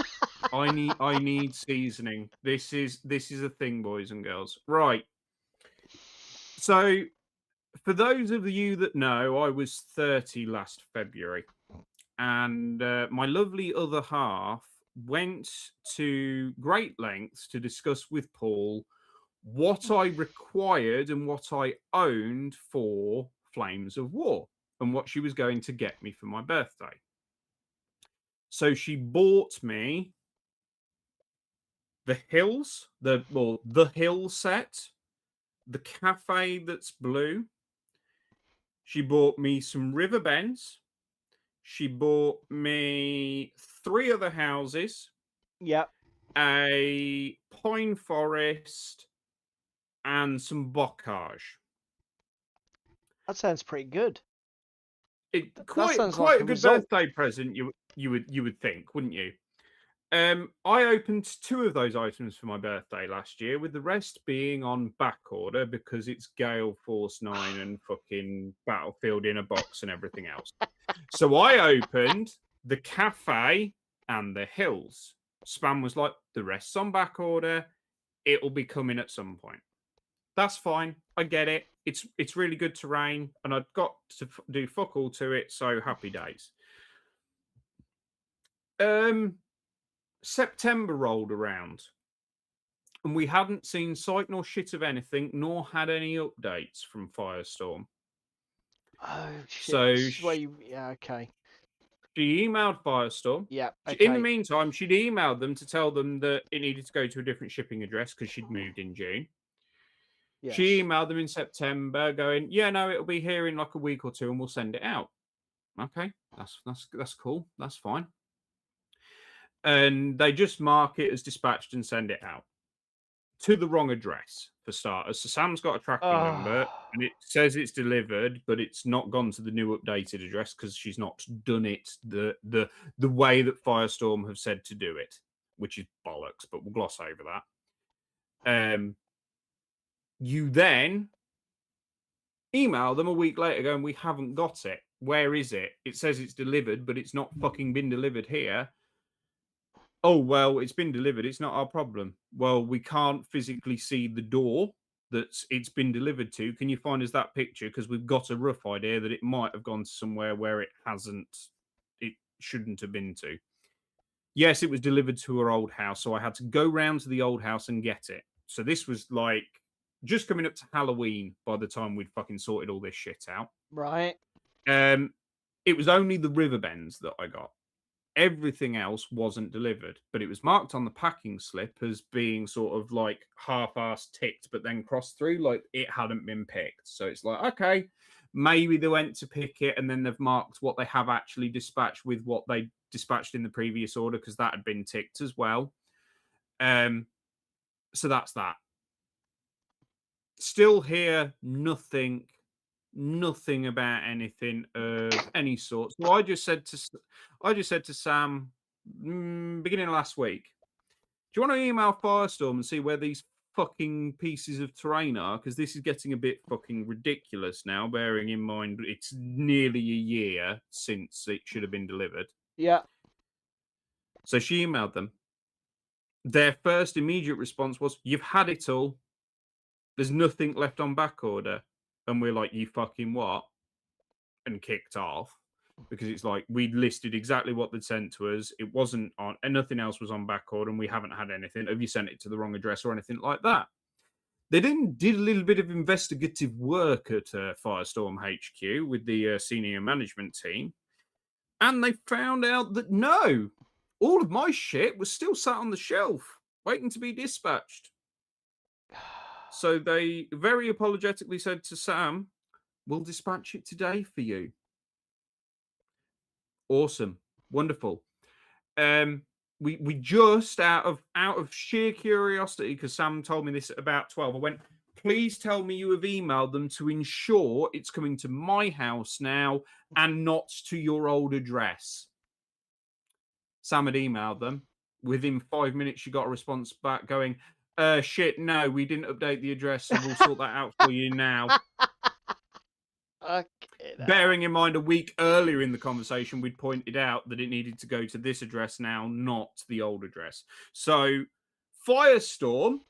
I need seasoning. This is a thing, boys and girls. Right. So, for those of you that know, I was 30 last February, and my lovely other half went to great lengths to discuss with Paul what I required and what I owned for Flames of War and what she was going to get me for my birthday. So she bought me the hills, the hill set, the cafe that's blue. She bought me some river bends. She bought me 3 other houses, Yep. a pine forest, and some bocage. That sounds pretty good. Quite sounds a like a good result. birthday present, you would think, wouldn't you? I opened 2 of those items for my birthday last year, with the rest being on back order because it's Gale Force 9 and fucking Battlefield in a box and everything else. So I opened the cafe and the hills. Spam was like, the rest's on back order. It'll be coming at some point. That's fine. I get it. It's really good terrain, and I've got to do fuck all to it. So happy days. September rolled around, and we hadn't seen sight nor shit of anything, nor had any updates from Firestorm. Oh shit. So This is where you... Yeah, okay. she emailed Firestorm. Yeah, In the okay. meantime, she'd emailed them to tell them that it needed to go to a different shipping address because she'd moved in June. Yes. She emailed them in September going, yeah, no, it'll be here in like a week or 2 and we'll send it out. Okay, that's cool. That's fine. And they just mark it as dispatched and send it out to the wrong address for starters. So Sam's got a tracking number and it says it's delivered, but it's not gone to the new updated address because she's not done it the way that Firestorm have said to do it, which is bollocks, but we'll gloss over that. You then email them a week later going, we haven't got it. Where is it? It says it's delivered, but it's not fucking been delivered here. Oh, well, it's been delivered. It's not our problem. Well, we can't physically see the door that it's been delivered to. Can you find us that picture? Because we've got a rough idea that it might have gone to somewhere where it shouldn't have been to. Yes, it was delivered to her old house, so I had to go round to the old house and get it. So this was like just coming up to Halloween by the time we'd fucking sorted all this shit out. Right. It was only the river bends that I got. Everything else wasn't delivered, but it was marked on the packing slip as being sort of like half-assed ticked, but then crossed through like it hadn't been picked. So it's like, okay, maybe they went to pick it and then they've marked what they have actually dispatched with what they dispatched in the previous order because that had been ticked as well. So that's that. Still here, nothing nothing about anything of any sort. So I just said to Sam, beginning of last week, do you want to email Firestorm and see where these fucking pieces of terrain are? Because this is getting a bit fucking ridiculous now, bearing in mind it's nearly a year since it should have been delivered. Yeah. So she emailed them. Their first immediate response was, "You've had it all. There's nothing left on back order." And we're like, "You fucking what?" And kicked off, because it's like we'd listed exactly what they'd sent to us. It wasn't on, and nothing else was on back order, and we haven't had anything. Have you sent it to the wrong address or anything like that? They then did a little bit of investigative work at Firestorm HQ with the senior management team, and they found out that no, all of my shit was still sat on the shelf, waiting to be dispatched. So they very apologetically said to Sam, "We'll dispatch it today for you." Awesome, wonderful. We just out of sheer curiosity, because Sam told me this at about 12. I went, "Please tell me you have emailed them to ensure it's coming to my house now and not to your old address." Sam had emailed them. Within 5 minutes, she got a response back going, "Shit, no, we didn't update the address, so we'll sort that out for you now." Okay, Bearing in mind, a week earlier in the conversation, we'd pointed out that it needed to go to this address now, not the old address. So, Firestorm,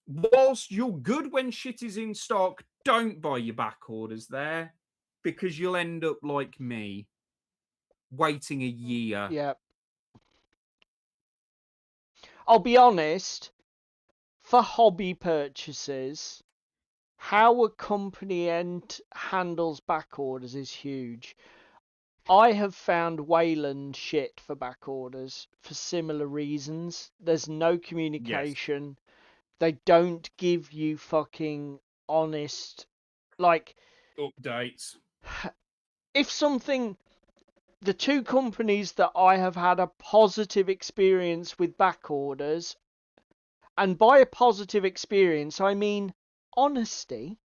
whilst you're good when shit is in stock, don't buy your back orders there, because you'll end up like me, waiting a year. yeah. I'll be honest, for hobby purchases, how a company handles back orders is huge. I have found Wayland shit for back orders for similar reasons. There's no communication. They don't give you fucking honest, like, Updates. if something, the two companies that I have had a positive experience with back orders, and by a positive experience I mean honesty,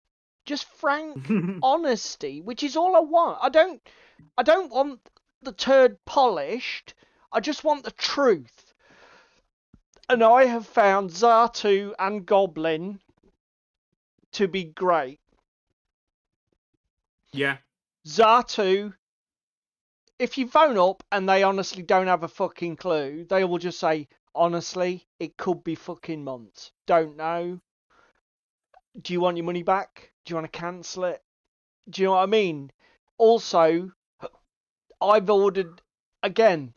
just frank honesty, which is all I want. I don't want the turd polished. I just want the truth. And I have found Zartu and Goblin to be great. Yeah. Zartu, if you phone up and they honestly don't have a fucking clue, they will just say, "Honestly, it could be fucking months. Don't know. Do you want your money back? Do you want to cancel it?" Do you know what I mean? Also, I've ordered, again,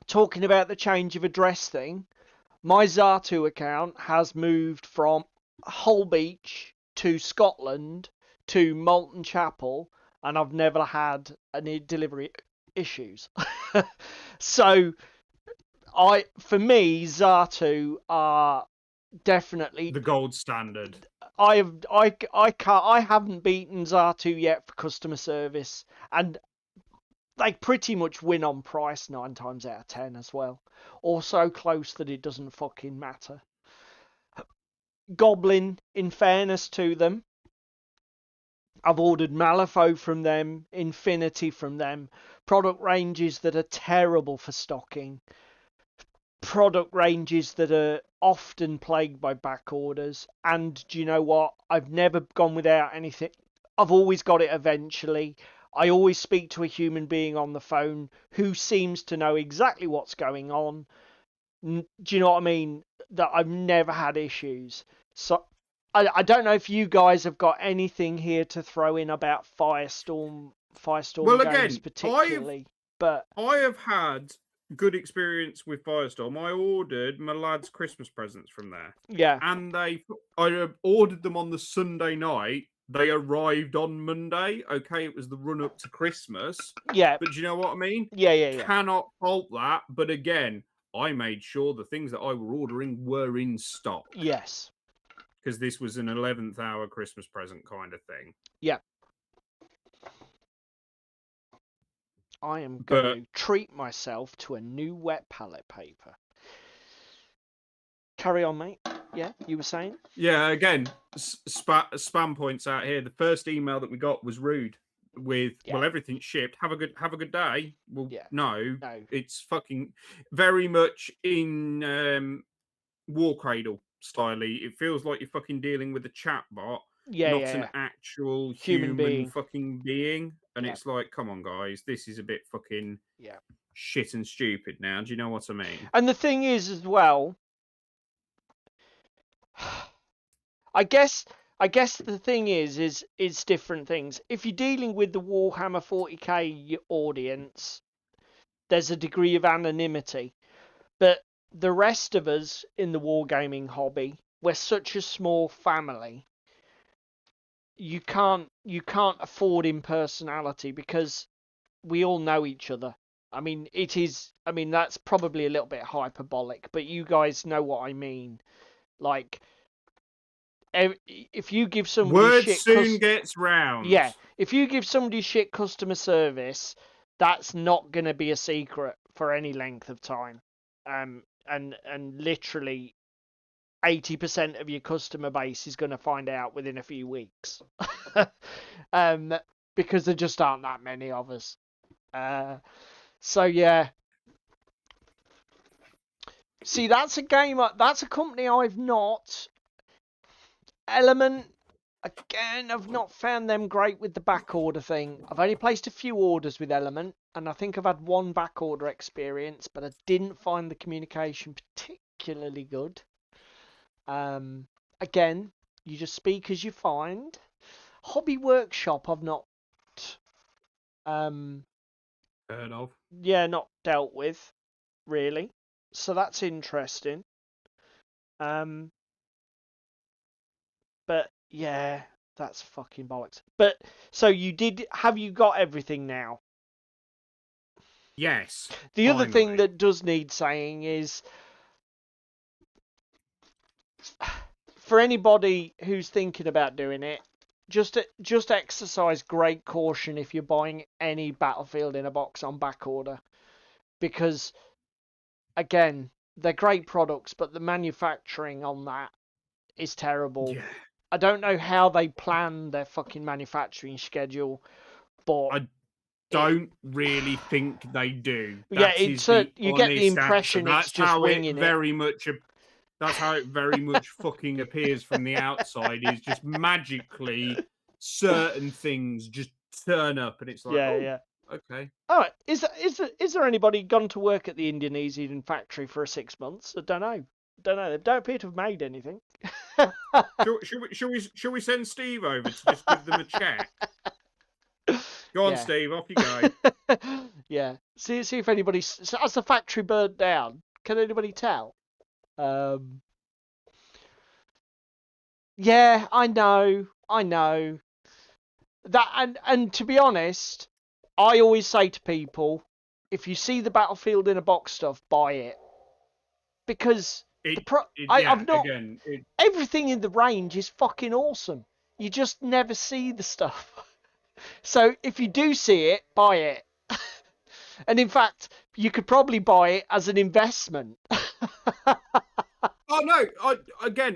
talking about the change of address thing, my Zartu account has moved from Hull Beach to Scotland to Malton Chapel, and I've never had any delivery issues. So, for me, Zartu are definitely, The gold standard. I haven't beaten Zartu yet for customer service, and they pretty much win on price 9 times out of 10 as well, or so close that it doesn't fucking matter. Goblin, in fairness to them, I've ordered Malifaux from them, Infinity from them, product ranges that are terrible for stocking, product ranges that are often plagued by back orders, and do you know what? I've never gone without anything. I've always got it eventually. I always speak to a human being on the phone who seems to know exactly what's going on. Do you know what I mean? That I've never had issues. So I don't know if you guys have got anything here to throw in about Firestorm Well, games again, particularly, but I have had good experience with Firestorm. I ordered my lad's Christmas presents from there, yeah, and I ordered them on the Sunday night. They arrived on Monday. Okay, it was the run up to Christmas, yeah, but do you know what I mean? yeah. Cannot fault that. But again, I made sure the things that I were ordering were in stock, Yes. because this was an 11th hour Christmas present kind of thing. Yeah. I am going But to treat myself to a new wet palette paper. Carry on, mate. Yeah, you were saying? Yeah, again, spam points out here. The first email that we got was rude with, Yeah. well, everything's shipped. Have a good day. Well, Yeah. no, No. it's fucking very much in War Cradle style. It feels like you're fucking dealing with a chatbot, Yeah, not yeah, an yeah. actual Human being. fucking being. And Yeah. it's like, come on, guys, this is a bit fucking Yeah. shit and stupid now. Do you know what I mean? And the thing is, as well, I guess the thing is it's different things. If you're dealing with the Warhammer 40k audience, there's a degree of anonymity. But the rest of us in the wargaming hobby, we're such a small family. You can't afford impersonality because we all know each other. I mean, that's probably a little bit hyperbolic, but you guys know what I mean. Like, if you give somebody Word shit, soon gets round. yeah, if you give somebody shit customer service, that's not going to be a secret for any length of time. And literally 80% of your customer base is going to find out within a few weeks. Because there just aren't that many of us. So yeah. See, that's a company I've not. Element, again, I've not found them great with the back order thing. I've only placed a few orders with Element, and I think I've had one back order experience, but I didn't find the communication particularly good. Again, you just speak as you find. Hobby Workshop, I've not, Heard of. not dealt with really. So that's interesting. But yeah, that's fucking bollocks. But so have you got everything now? Yes. The other thing finally. that does need saying is, for anybody who's thinking about doing it, just exercise great caution if you're buying any Battlefield in a box on back order, because again, they're great products, but the manufacturing on that is terrible. Yeah. I don't know how they plan their fucking manufacturing schedule, but I don't really think they do. yeah, Is the you get the honest impression answer. it's just winging it. That's how it very much fucking appears from the outside. Is just magically certain things just turn up, and it's like, Yeah, oh, yeah. okay. Oh, is there anybody gone to work at the Indonesian factory for 6 months? I don't know. They don't appear to have made anything. Shall we send Steve over to just give them a check? Go on, Yeah. Steve. Off you go. Yeah. See if anybody has the factory burnt down. Can anybody tell? Yeah, I know. That and to be honest, I always say to people, if you see the Battlefield in a box stuff, buy it. Because I've not again, everything in the range is fucking awesome. You just never see the stuff. So if you do see it, buy it. And in fact, you could probably buy it as an investment. oh no!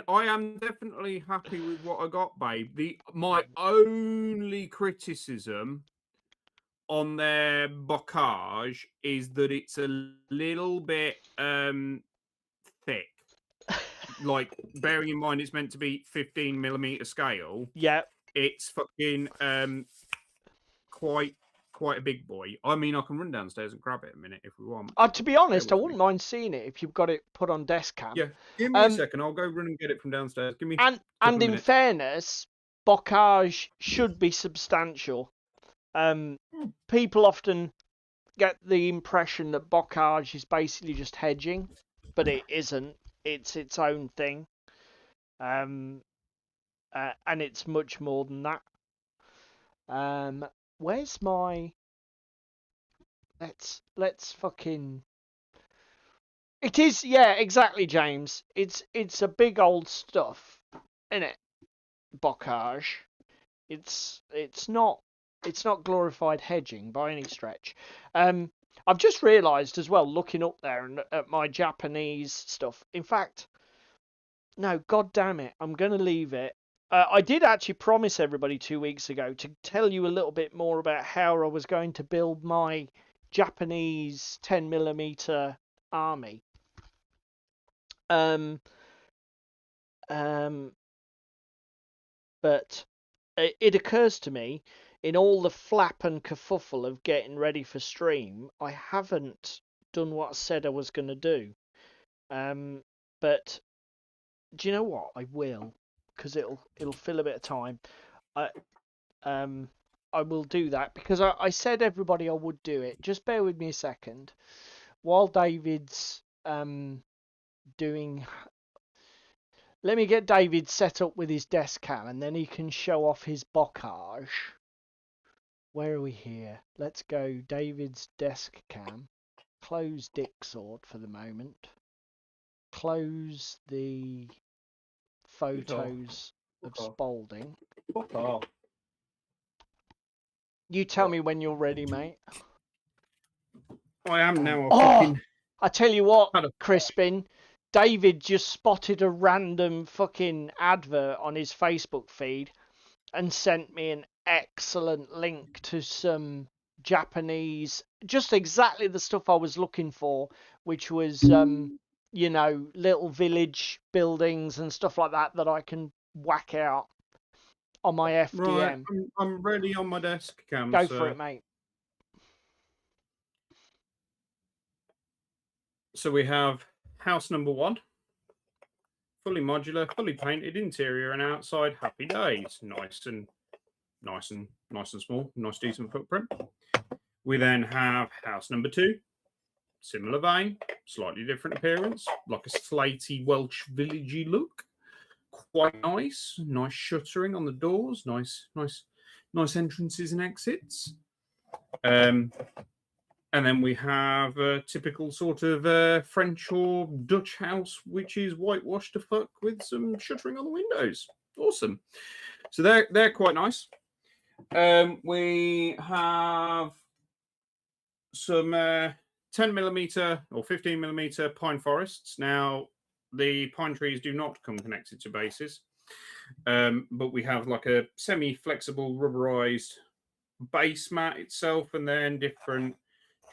I am definitely happy with what I got, babe. My only criticism on their bocage is that it's a little bit thick. Like, bearing in mind it's meant to be 15mm scale. Yeah. It's fucking quite a big boy. I mean, I can run downstairs and grab it a minute if we want. To be honest, I wouldn't mind seeing it if you've got it put on desk cam. Yeah, give me a second. I'll go run and get it from downstairs. Give me and in fairness, bocage should be substantial. People often get the impression that bocage is basically just hedging, but it isn't. It's its own thing. And it's much more than that. Where's my? Let's fucking. It is, yeah, exactly, James. It's a big old stuff, isn't it? Bocage. It's not glorified hedging by any stretch. I've just realised as well, looking up there and at my Japanese stuff. In fact, No, god damn it, I'm going to leave it. I did actually promise everybody 2 weeks ago to tell you a little bit more about how I was going to build my Japanese 10mm army. Um, but it occurs to me, in all the flap and kerfuffle of getting ready for stream, I haven't done what I said I was going to do. But do you know what? I will, because it'll fill a bit of time. I I will do that because I said everybody I would do it. Just bear with me a second. While David's doing, let me get David set up with his desk cam, and then he can show off his bocage. Where are we here? Let's go David's desk cam. Close Dick Sword for the moment. Close the photos of Spalding. Fuck off. You tell me when you're ready, mate. I am now. Oh, I tell you what, Had a- Crispin, David just spotted a random fucking advert on his Facebook feed and sent me an excellent link to some Japanese, just exactly the stuff I was looking for, which was, you know, little village buildings and stuff like that that I can whack out on my FDM. Right, I'm ready on my desk cam. Go for it, mate. So we have house number 1, fully modular, fully painted, interior and outside. Happy days, nice and small, nice decent footprint. We then have house number 2, similar vein, slightly different appearance, like a slatey Welsh villagey look. Quite nice shuttering on the doors, nice entrances and exits. And then we have a typical sort of French or Dutch house, which is whitewashed to fuck with some shuttering on the windows. Awesome. So they're quite nice. We have some 10mm or 15mm pine forests. Now, the pine trees do not come connected to bases, but we have like a semi-flexible rubberized base mat itself, and then different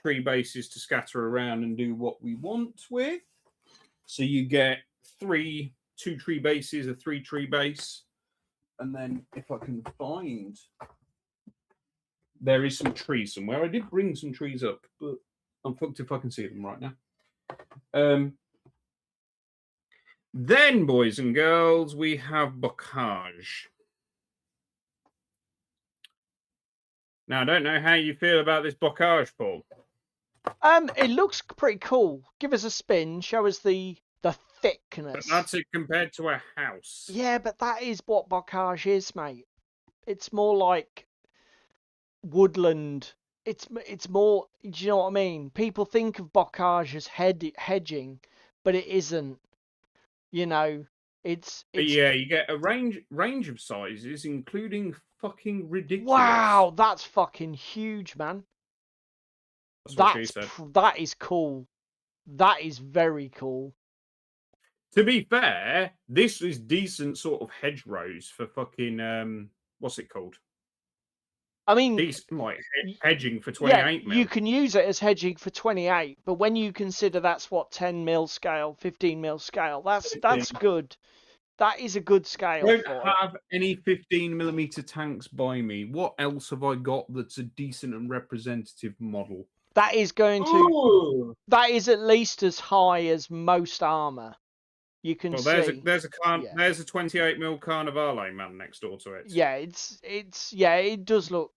tree bases to scatter around and do what we want with. So you get 2 tree bases, a 3 tree base, and then if I can find, there is some trees somewhere. I did bring some trees up, but I'm fucked if I can see them right now. Then, boys and girls, we have bocage. Now, I don't know how you feel about this bocage, Paul. It looks pretty cool. Give us a spin. Show us the thickness. But that's it compared to a house. Yeah, but that is what bocage is, mate. It's more like woodland. It's more. Do you know what I mean? People think of bocage as hedging, but it isn't. You know, it's yeah, you get a range of sizes, including fucking ridiculous. Wow, that's fucking huge, man. That's what she said. That is cool. That is very cool. To be fair, this is decent sort of hedgerows for fucking what's it called? I mean, decent, like hedging for 28 mil. You can use it as hedging for 28, but when you consider that's what 10 mil scale, 15 mil scale, that's good. That is a good scale. I don't have any 15mm tanks by me. What else have I got that's a decent and representative model? That is going to. Ooh. That is at least as high as most armor. You can see. There's a 28 mil Carnivale man next door to it. Yeah, it does look.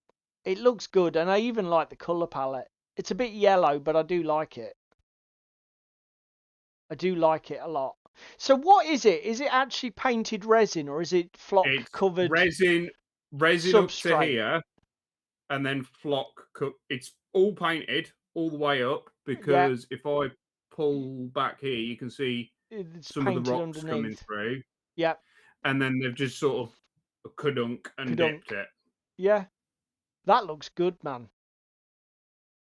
It looks good, and I even like the color palette. It's a bit yellow, but I do like it. I do like it a lot. So what is it? Is it actually painted resin, or is it flock covered resin substrate up to here, and then flock cut? It's all painted all the way up, because if I pull back here, you can see some of the rocks underneath coming through. Yeah, and then they've just sort of kadunk and dipped it. Yeah, that looks good, man.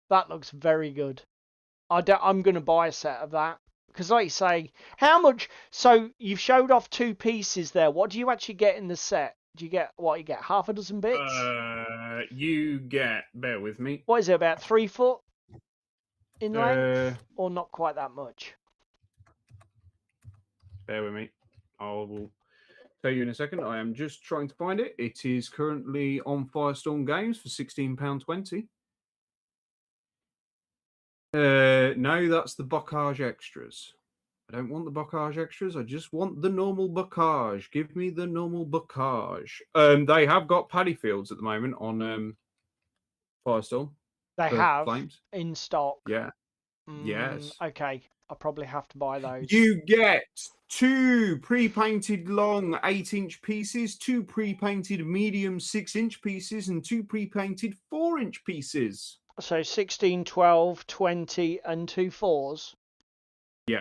That looks very good. I'm going to buy a set of that Because like you say, how much? So you've showed off 2 pieces there. What do you actually get in the set? Do you get what? You get half a dozen bits? You get. Bear with me. What is it, about 3 foot in length, Uh, or not quite that much? bear with me. I will tell you in a second. I am just trying to find it. It is currently on Firestorm Games for £16.20. No, that's the Bocage extras. I don't want the Bocage extras. I just want the normal Bocage. Give me the normal Bocage. They have got paddy fields at the moment on Firestorm They for have flames. in stock. Yeah. Yes. Okay, I'll probably have to buy those. You get 2 pre-painted long 8-inch pieces, 2 pre-painted medium 6-inch pieces, and 2 pre-painted 4-inch pieces. So 16, 12, 20, and 2 4s. Yeah.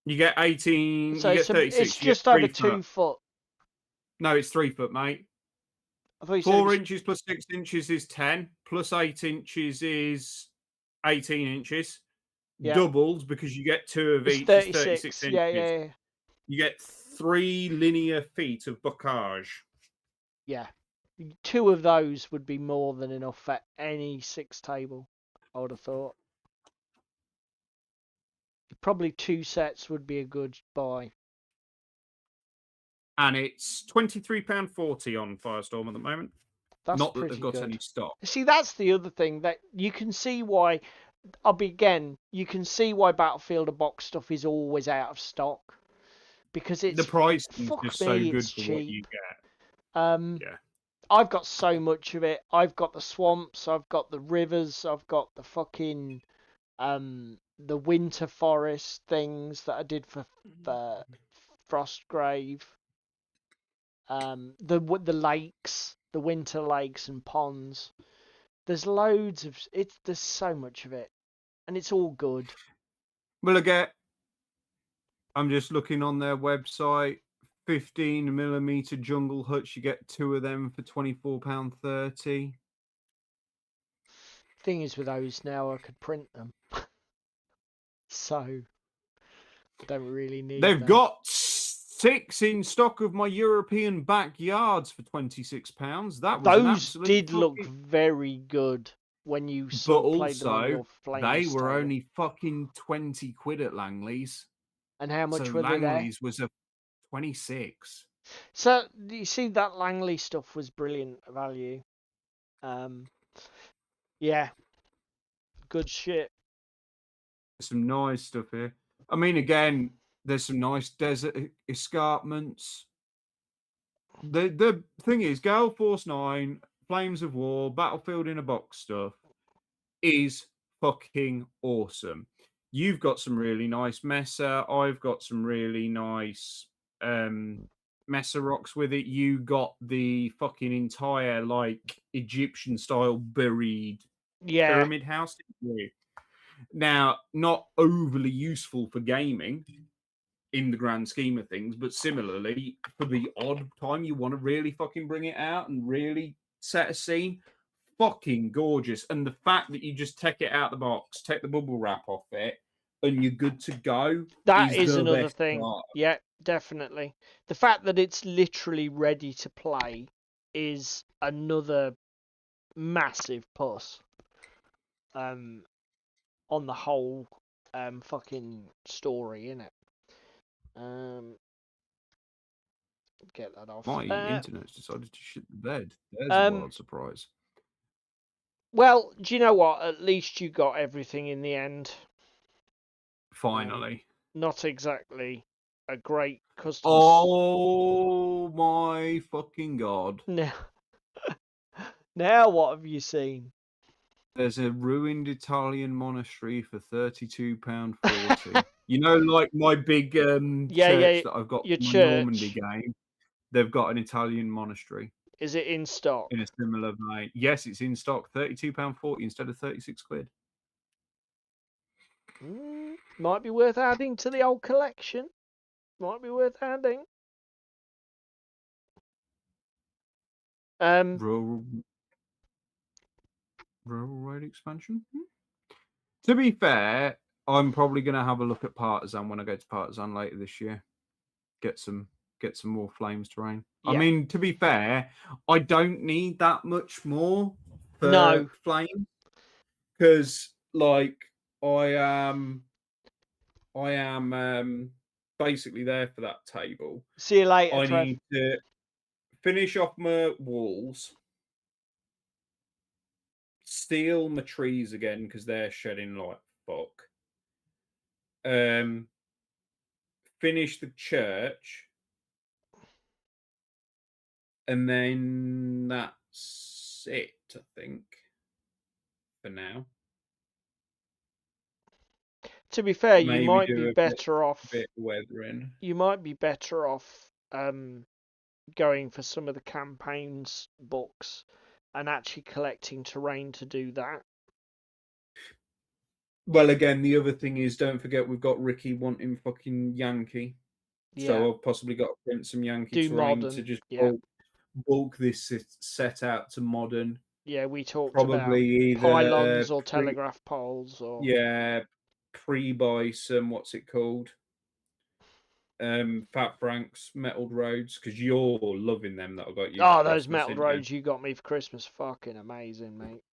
You get 18. So you get 36. it's You get just over 3 2 foot. foot. No, it's 3 foot, mate. I thought you said 4 inches plus 6 inches is 10, plus 8 inches is 18 inches. Yeah. Doubled because you get 2 of It's each 36. is 36 inches. Yeah. You get 3 linear feet of bocage. Yeah. 2 of those would be more than enough for any 6 table, I would have thought. Probably 2 sets would be a good buy. And it's £23.40 on Firestorm at the moment. That's Not that pretty they've got good. any stock. See, that's the other thing that you can see why. You can see why Battlefield of box stuff is always out of stock, because it's The price is fuck just me, so good it's for cheap. what you get. Yeah. I've got so much of it. I've got the swamps, I've got the rivers, I've got the fucking the winter forest things that I did for Frostgrave. The lakes, the winter lakes and ponds. There's loads of it. There's so much of it, and it's all good. Well, again, I'm just looking on their website. 15mm jungle huts. You get 2 of them for £24.30. Thing is, with those now, I could print them, so I don't really need They've them. got 6 in stock of my European backyards for £26. That was an Those absolute did look fucking... very good when you But played them on also, your flames they were table. only fucking 20 quid at Langley's. And how much So were they there? Langley's was a 26. So you see, that Langley stuff was brilliant value. Yeah, good shit. Some nice stuff here. I mean, again, there's some nice desert escarpments. The thing is, Gale Force 9, Flames of War, Battlefield in a Box stuff is fucking awesome. You've got some really nice Mesa. I've got some really nice Mesa rocks with it. You got the fucking entire like Egyptian style buried pyramid house. Now, not overly useful for gaming in the grand scheme of things, but similarly, for the odd time you want to really fucking bring it out and really set a scene, fucking gorgeous. And the fact that you just take it out the box, take the bubble wrap off it, and you're good to go. That is the another best thing. part. Yeah, definitely. The fact that it's literally ready to play is another massive plus. On the whole, fucking story, innit? Get that off. My internet's decided to shit the bed. There's a wild surprise. Well, do you know what? At least you got everything in the end. Finally. Not exactly a great customer. Oh my fucking god. Now what have you seen? There's a ruined Italian monastery for £32.40. You know, like my big church that I've got for my Normandy game. They've got an Italian monastery. Is it in stock? In a similar vein. Yes, it's in stock. £32.40 instead of 36 quid. Might be worth adding to the old collection. Might be worth adding. Rural road expansion. To be fair, I'm probably going to have a look at Partisan when I go to Partisan later this year. Get some more flames terrain. I Yeah. mean, to be fair, I don't need that much more for No. flames because, like, I am basically there for that table. See you later, I Trev. need to finish off my walls, steal my trees again because they're shedding like fuck. Finish the church, and then that's it, I think, for now. To be fair, you Maybe might be do a better off. bit of weathering. You might be better off going for some of the campaigns books and actually collecting terrain to do that. Well, again, the other thing is, don't forget we've got Ricky wanting fucking Yankee. Yeah. So I've possibly got to print some Yankee Do terrain modern. to just Yeah. bulk this set out to modern. Yeah, we talked Probably about either pylons or telegraph poles or pre-buy some, what's it called? Fat Frank's metalled roads, because you're loving them that I got you for those Christmas, metal didn't you? roads you got me for Christmas, fucking amazing, mate.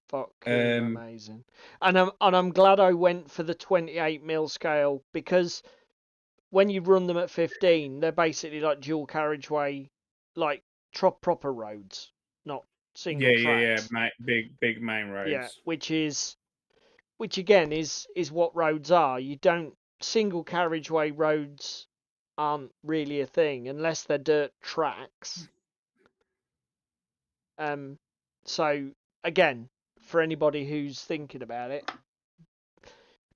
Fucking amazing. And I'm glad I went for the 28mm scale, because when you run them at 15, they're basically like dual carriageway, like proper roads, not single tracks. Big main roads. Yeah, which again is what roads are. You don't single carriageway roads aren't really a thing unless they're dirt tracks. So again, for anybody who's thinking about it,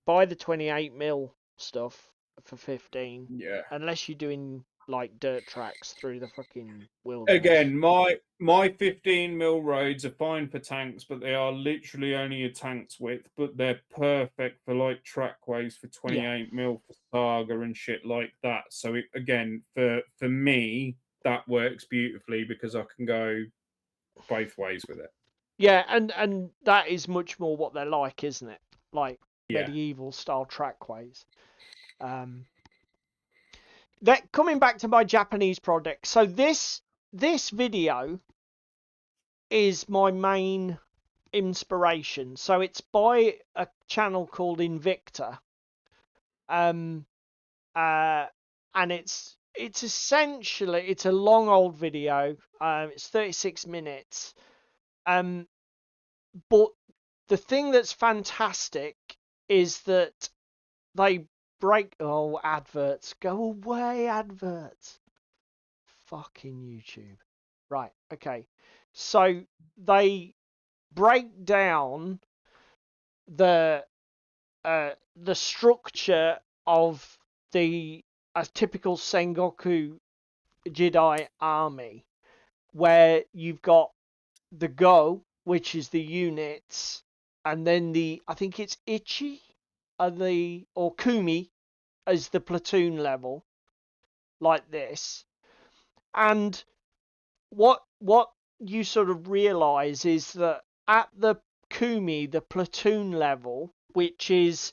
buy the 28mm stuff for 15. Yeah. Unless you're doing like dirt tracks through the fucking wilderness. Again, my 15mm roads are fine for tanks, but they are literally only a tank's width, but they're perfect for like trackways for 28mm for Saga and shit like that. So again, for me, that works beautifully because I can go both ways with it. Yeah, and that is much more what they're like, isn't it? Like medieval style trackways. That coming back to my Japanese project. So this video is my main inspiration. So it's by a channel called Invicta. And it's essentially, it's a long old video. It's 36 minutes. But the thing that's fantastic is that they break. Oh, adverts. Go away, adverts. Fucking YouTube. Right, okay. So they break down the structure of a typical Sengoku Jedi army, where you've got the Go, which is the units, and then I think it's Ichi, or Kumi as the platoon level, like this. And what you sort of realize is that at the Kumi, the platoon level, which is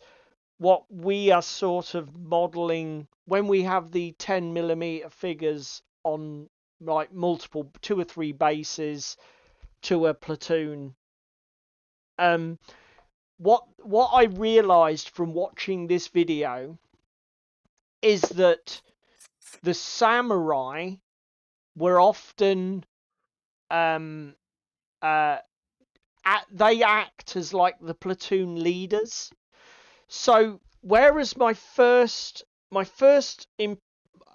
what we are sort of modeling when we have the 10mm figures on like multiple 2 or 3 bases to a platoon. What I realized from watching this video is that the samurai were often they act as like the platoon leaders. So whereas my first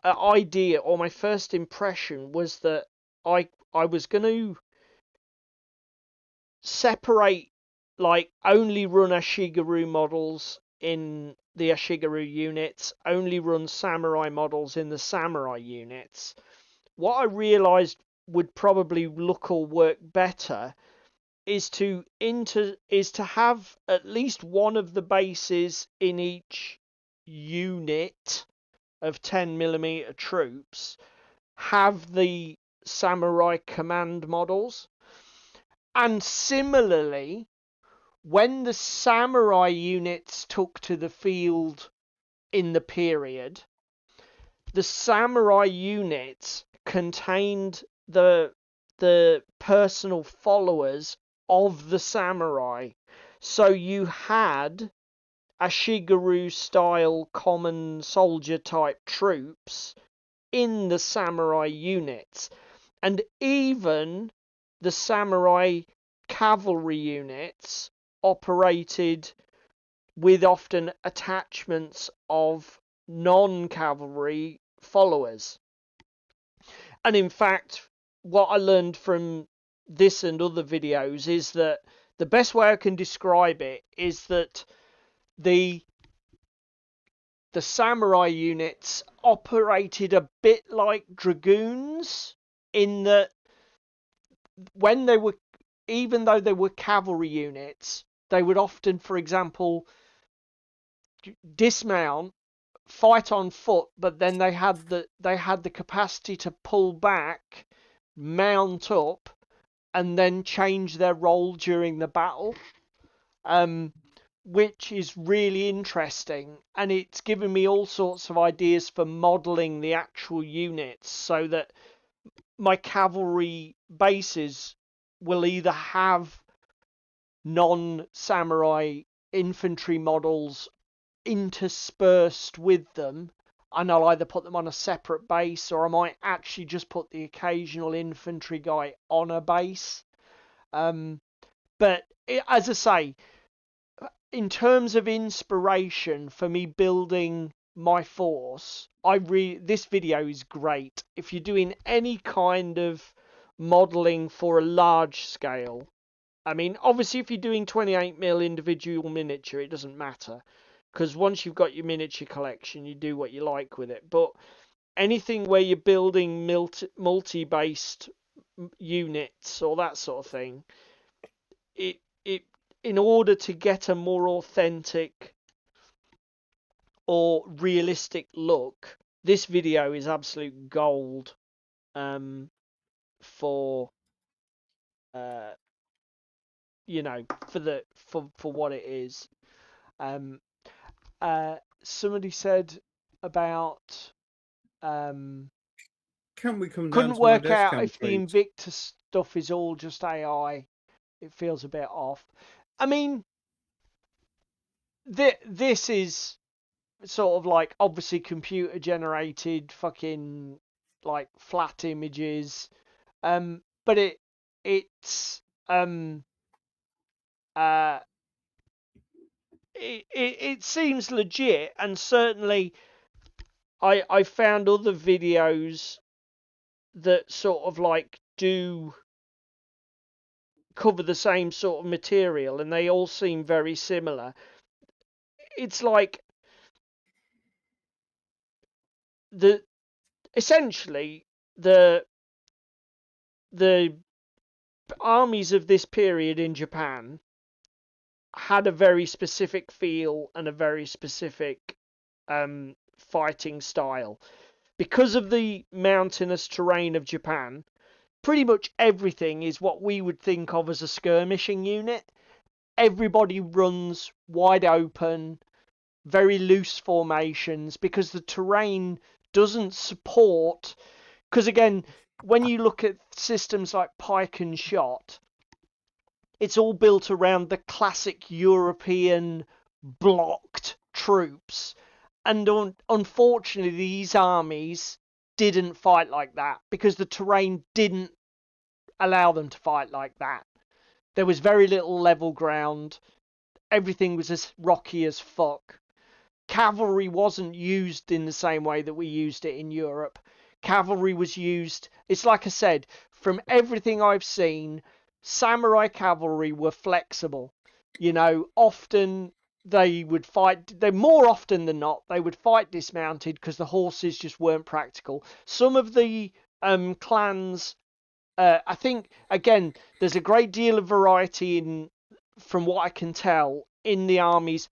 idea or my first impression was that I was going to separate, like only run Ashigaru models in the Ashigaru units, only run samurai models in the samurai units. What I realized would probably look or work better is to have at least one of the bases in each unit of 10mm troops have the samurai command models. And similarly, when the samurai units took to the field in the period, the samurai units contained the personal followers of the samurai. So you had a Shigeru style common soldier type troops in the samurai units, and even the samurai cavalry units operated with often attachments of non-cavalry followers. And in fact, what I learned from this and other videos is that the best way I can describe it is that the samurai units operated a bit like dragoons, in that when they were, even though they were cavalry units, they would often, for example, dismount, fight on foot, but then they had the capacity to pull back, mount up, and then change their role during the battle, which is really interesting, and it's given me all sorts of ideas for modelling the actual units, so that my cavalry bases will either have non-samurai infantry models interspersed with them, and I'll either put them on a separate base, or I might actually just put the occasional infantry guy on a base. But as I say, in terms of inspiration for me building my force, this video is great if you're doing any kind of modelling for a large scale. I mean, obviously, if you're doing 28mm individual miniature, it doesn't matter, because once you've got your miniature collection, you do what you like with it. But anything where you're building multi-based units or that sort of thing, it in order to get a more authentic or realistic look, this video is absolute gold for for what it is. Somebody said about Can we come down couldn't to my work desk out cam, if the please? Invictus stuff is all just AI. It feels a bit off. I mean, this is sort of like obviously computer generated fucking like flat images, but it's it seems legit, and certainly I found other videos that sort of like do cover the same sort of material, and they all seem very similar. It's like essentially the armies of this period in Japan had a very specific feel and a very specific fighting style. Because of the mountainous terrain of Japan, pretty much everything is what we would think of as a skirmishing unit. Everybody runs wide open, very loose formations, because the terrain doesn't support. Because again, when you look at systems like pike and shot, it's all built around the classic European blocked troops. And unfortunately, these armies didn't fight like that, because the terrain didn't allow them to fight like that. There was very little level ground. Everything was as rocky as fuck. Cavalry wasn't used in the same way that we used it in Europe. Cavalry was used, it's like I said, from everything I've seen, samurai cavalry were flexible. You know, often they would fight, more often than not, they would fight dismounted because the horses just weren't practical. Some of the clans, I think, again, there's a great deal of variety from what I can tell, in the armies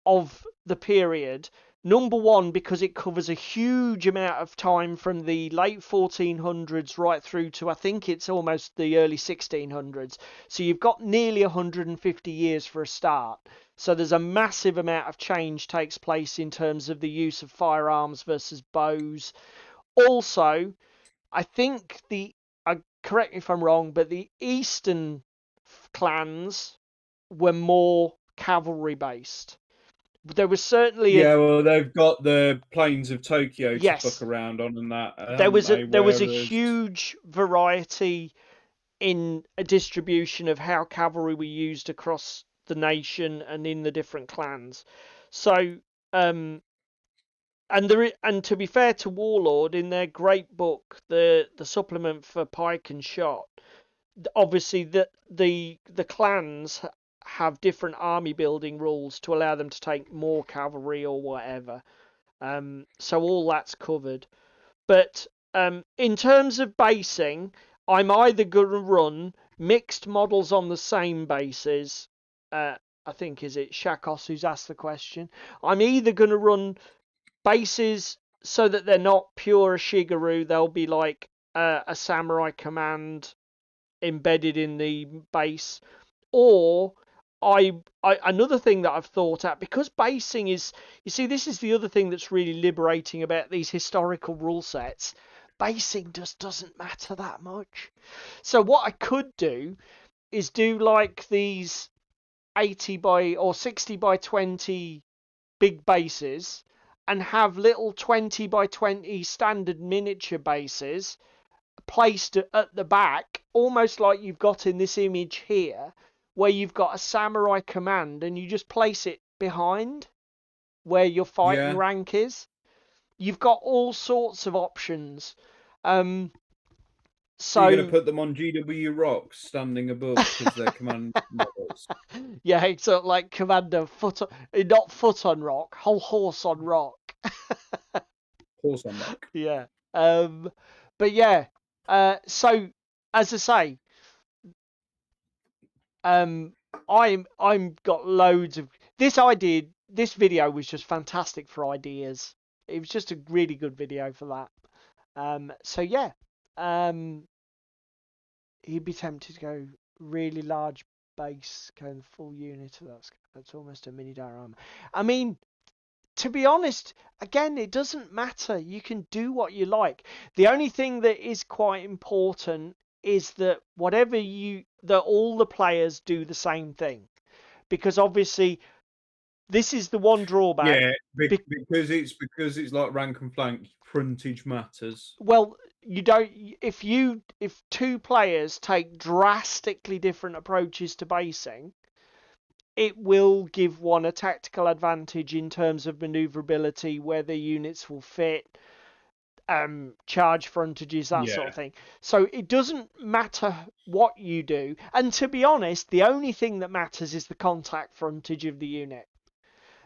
of the period. Number one, because it covers a huge amount of time from the late 1400s right through to, I think it's almost the early 1600s. So you've got nearly 150 years for a start. So there's a massive amount of change takes place in terms of the use of firearms versus bows. Also, I think correct me if I'm wrong, but the Eastern clans were more cavalry based. There was certainly Yeah, well, they've got the plains of Tokyo to fuck yes, around on and that, there haven't was they? a Whereas, huge variety in a distribution of how cavalry were used across the nation and in the different clans. So, and to be fair to Warlord, in their great book, the supplement for Pike and Shot, obviously the clans have different army building rules to allow them to take more cavalry or whatever. So all that's covered. But in terms of basing, I'm either going to run mixed models on the same bases. I think is it Shakos who's asked the question. I'm either going to run bases so that they're not pure Shigeru. They'll be like a samurai command embedded in the base, or another thing that I've thought at, because basing is, you see, this is the other thing that's really liberating about these historical rule sets. Basing just doesn't matter that much. So what I could do is do like these 80 by or 60 by 20 big bases and have little 20 by 20 standard miniature bases placed at the back, almost like you've got in this image here, where you've got a samurai command and you just place it behind where your fighting rank is. You've got all sorts of options. So you're going to put them on GW rocks standing above because they're command models. Yeah, it's sort of like Commander not foot on rock, whole horse on rock. Horse on rock. Yeah. But yeah. So as I say, I'm got loads of this idea. This video was just fantastic for ideas. It was just a really good video for that. So yeah. He'd be tempted to go really large base, going full unit. That's almost a mini diorama. I mean, to be honest, again, it doesn't matter. You can do what you like. The only thing that is quite important is that that all the players do the same thing, because obviously this is the one drawback. Yeah, because it's like rank and flank. Frontage matters. Well, you don't. If two players take drastically different approaches to basing, it will give one a tactical advantage in terms of maneuverability, where the units will fit, charge frontages, that sort of thing. So it doesn't matter what you do. And to be honest, the only thing that matters is the contact frontage of the unit.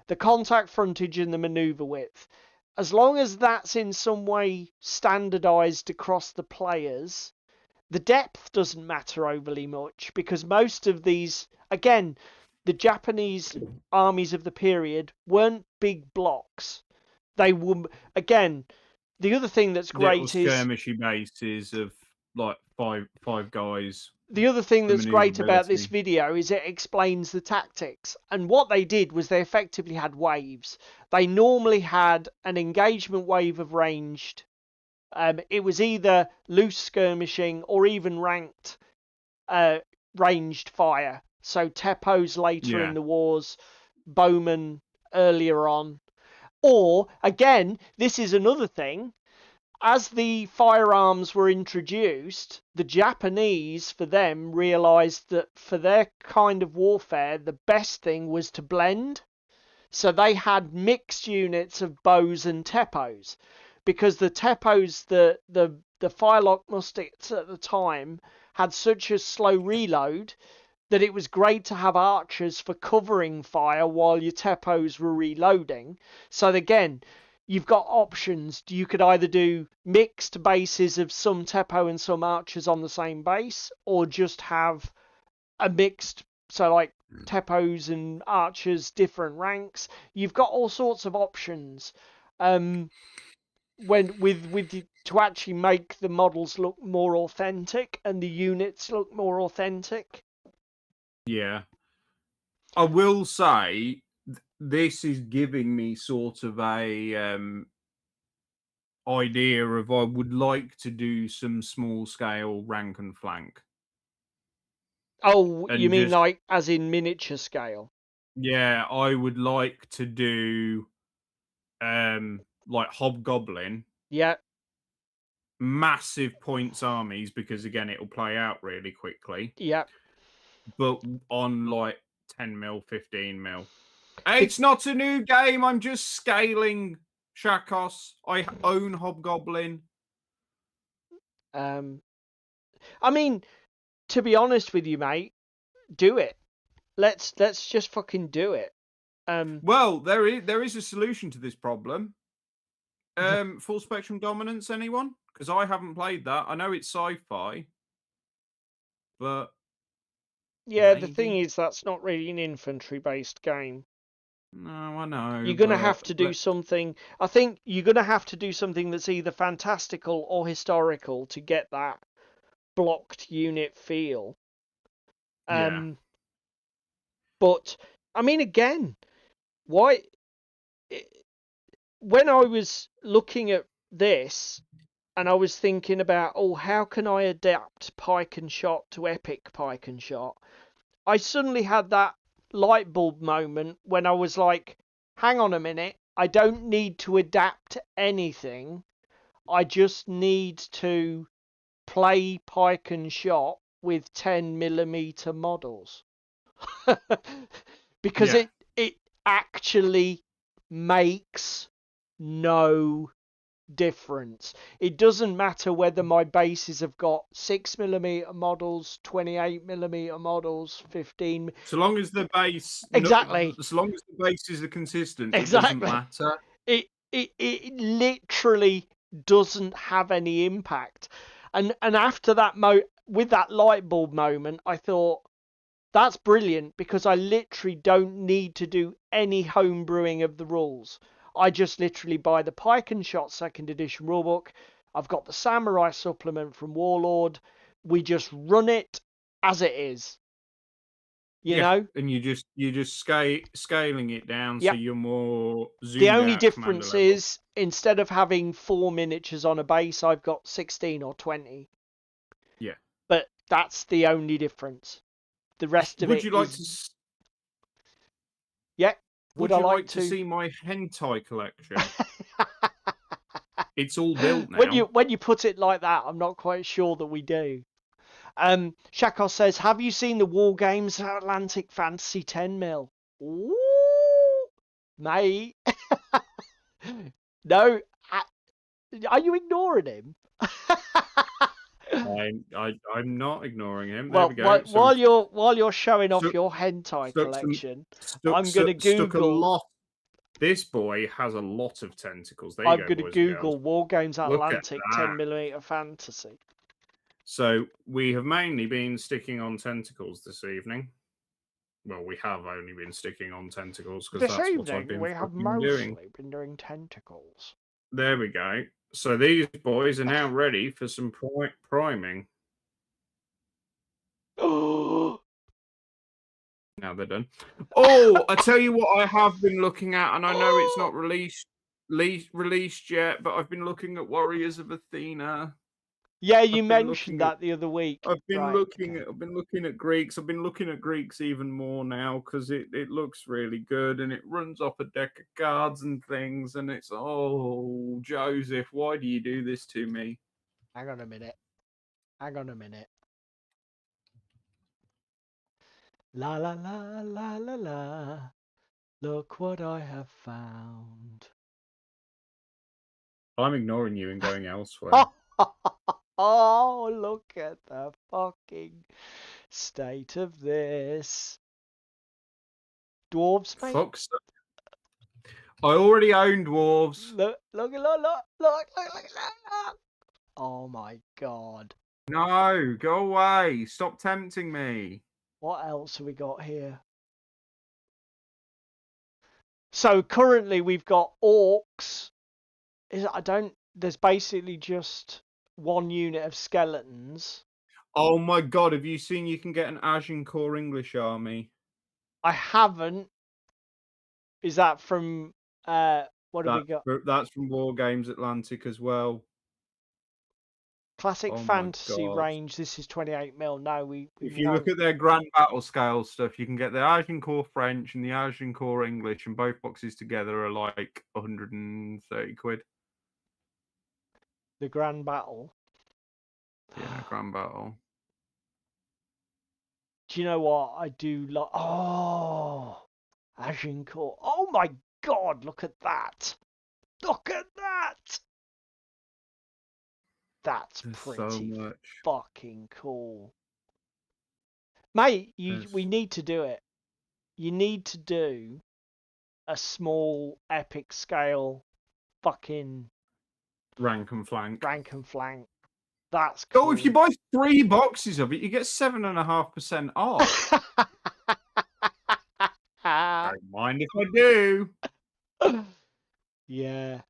The contact frontage and the maneuver width. As long as that's in some way standardized across the players, the depth doesn't matter overly much, because most of these, again, the Japanese armies of the period weren't big blocks. They were, again, the other thing that's great is skirmishy bases of like five guys. The other thing that's great about this video is it explains the tactics. And what they did was they effectively had waves. They normally had an engagement wave of ranged. It was either loose skirmishing or even ranked ranged fire. So Teppos later in the wars, bowmen earlier on. Or, again, this is another thing. As the firearms were introduced, the Japanese, for them, realised that for their kind of warfare, the best thing was to blend. So they had mixed units of bows and teppos, because the teppos, the firelock muskets at the time, had such a slow reload that it was great to have archers for covering fire while your teppos were reloading. So again, you've got options. You could either do mixed bases of some Teppo and some archers on the same base, or just have a mixed, so like tepos and archers, different ranks. You've got all sorts of options. To actually make the models look more authentic and the units look more authentic. Yeah. I will say this is giving me sort of a idea of I would like to do some small scale rank and flank. Oh, you And mean just like as in miniature scale? yeah, I would like to do like hobgoblin, Yeah, massive points armies because again it'll play out really quickly, yeah. but on like 10 mil, 15 mil. Be- It's not a new game, I'm just scaling Shakos. I own hobgoblin. I mean, to be honest with you, mate, do it. Let's just fucking do it. Well, there is a solution to this problem. The, Full spectrum dominance, anyone? Because I haven't played that. I know it's sci-fi, but yeah, the thing maybe. is that's not really an infantry-based game. No, I know, You're gonna have but to do something. I think you're gonna have to do something that's either fantastical or historical to get that blocked unit feel. yeah, But I mean, again, why? When I was looking at this and I was thinking about, oh, how can I adapt pike and shot to epic pike and shot? I suddenly had that light bulb moment when I was like, hang on a minute, I don't need to adapt anything. I just need to play pike and shot with 10mm models. Because yeah. it actually makes no difference. It doesn't matter whether my bases have got 6mm models, 28mm models, 15. So long as the base, Exactly. so long as the bases are consistent, it doesn't Exactly. matter. It literally doesn't have any impact. And after that with that light bulb moment, I thought that's brilliant because I literally don't need to do any home brewing of the rules. I just literally buy the Pike and Shot second edition rulebook. I've got the Samurai supplement from Warlord. We just run it as it is. You Yeah, know? and you just scaling it down so Yep. you're more The zoomed only out commander difference level. is instead of having 4 miniatures on a base, I've got 16 or 20. Yeah. But that's the only difference. The rest of Would it you like is, to? yeah. Would Would I you like like to to? see my hentai collection? It's all built now. When you put it like that, I'm not quite sure that we do. Shakos says, "Have you seen the War Games Atlantic Fantasy 10 mil?" Ooh, mate. No, are you ignoring him? I'm not ignoring him. There Well, we go. So while we've you're showing off stuck your hentai stuck some collection, I'm gonna stuck a Google. lot. This boy has a lot of tentacles. There you I'm go, gonna boys and girls. Google War Games Look at Atlantic that. 10mm Fantasy. So we have mainly been sticking on tentacles this evening. Well, we have only been sticking on tentacles because This that's what I've evening been we have fucking doing. mostly been doing tentacles. There we go. So these boys are now ready for some priming. Oh, Now they're done. Oh, I tell you what, I have been looking at, and I know it's not released yet, but I've been looking at Warriors of Athena. yeah, you I've been mentioned looking at that the other week. I've been Right, looking okay. at I've been looking at Greeks. I've been looking at Greeks even more now because it looks really good and it runs off a deck of cards and things, and it's oh Joseph, why do you do this to me? Hang on a minute. Hang on a minute. La la la la la la. Look what I have found. I'm ignoring you and going elsewhere. Oh, look at the fucking state of this. Dwarves, mate. Fuck's sake. I already own dwarves. Look. Oh my god. No, go away. Stop tempting me. What else have we got here? So currently we've got orcs. There's basically just one unit of skeletons. Oh my god, have you seen you can get an Agincourt English army? I haven't. Is that from what have we got? That's from War Games Atlantic as well. Classic Oh my fantasy god. range. This is 28 mil. No, we If you know. look at their Grand Battle Scale stuff, you can get the Agincourt French and the Agincourt English, and both boxes together are like 130 quid. The Grand Battle. Yeah, Grand Battle. Do you know what I do like? Oh, Agincourt. Oh my god, look at that. Look at that. That's There's so pretty much. fucking cool. Mate, we There's need to do it. You need to do a small epic scale fucking rank and flank. rank and flank. That's cool. Oh, if you buy 3 boxes of it, you get 7.5% off. Don't mind if I do. Yeah.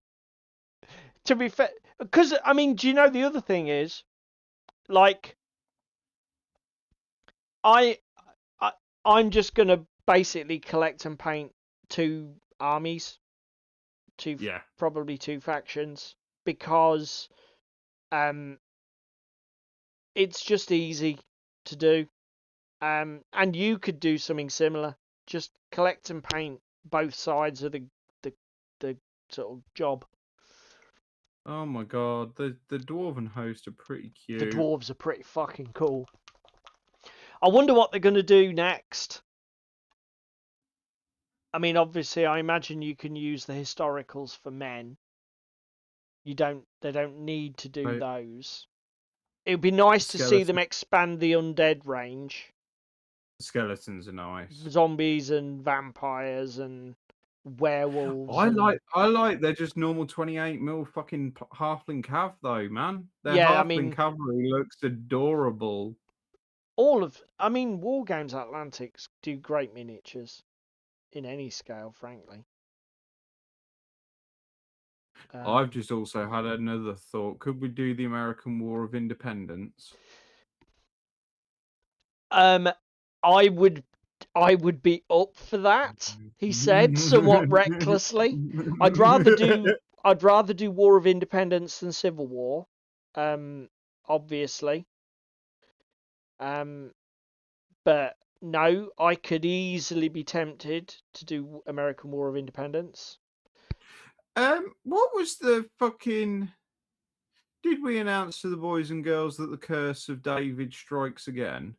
To be fair, because I mean, do you know the other thing is, like, I'm just gonna basically collect and paint 2 armies, probably 2 factions, because it's just easy to do, and you could do something similar. Just collect and paint both sides of the sort of job. Oh my god, the dwarven host are pretty cute. The dwarves are pretty fucking cool. I wonder what they're going to do next. I mean, obviously, I imagine you can use the historicals for men. They don't need to do those. It would be nice to see them expand the undead range. Skeletons are nice. Zombies and vampires and werewolves. I like they're just normal 28 mil fucking halfling cav though, man. Their halfling cavalry looks adorable. I mean, War Games Atlantics do great miniatures in any scale, frankly. I've just also had another thought. Could we do the American War of Independence? I would be up for that, he said, somewhat recklessly. I'd rather do War of Independence than Civil War, obviously. But no, I could easily be tempted to do American War of Independence. What was the fucking... Did we announce to the boys and girls that the curse of David strikes again?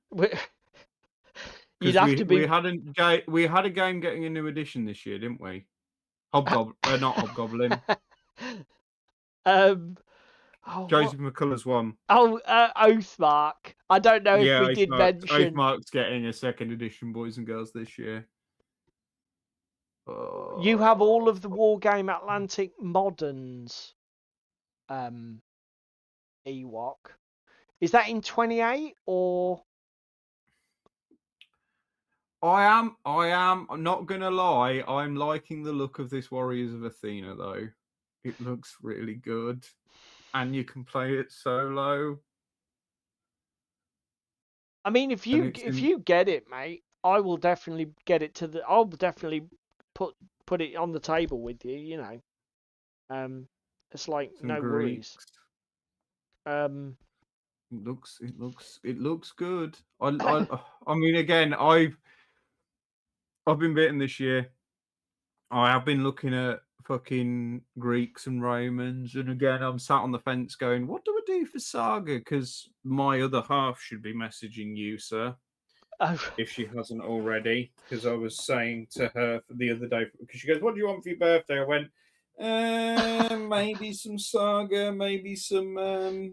You'd have to be... We had a game getting a new edition this year, didn't we? Hobgoblin, not Hobgoblin. Joseph McCullough's one. Oathmark. I don't know if we did mention... Oathmark's getting a second edition, boys and girls, this year. You have all of the War Game Atlantic Moderns Ewok. Is that in 28 or... I'm not gonna lie, I'm liking the look of this Warriors of Athena though. It looks really good. And you can play it solo. I mean, if you get it, mate, I will definitely get it I'll definitely put it on the table with you, you know. It's like Some no Greeks. worries. It looks good. I mean, again, I've been bitten this year. I have been looking at fucking Greeks and Romans, and again, I'm sat on the fence going, what do I do for Saga? Because my other half should be messaging you, sir, if she hasn't already. Because I was saying to her the other day, because she goes, what do you want for your birthday? I went, maybe some Saga, maybe some...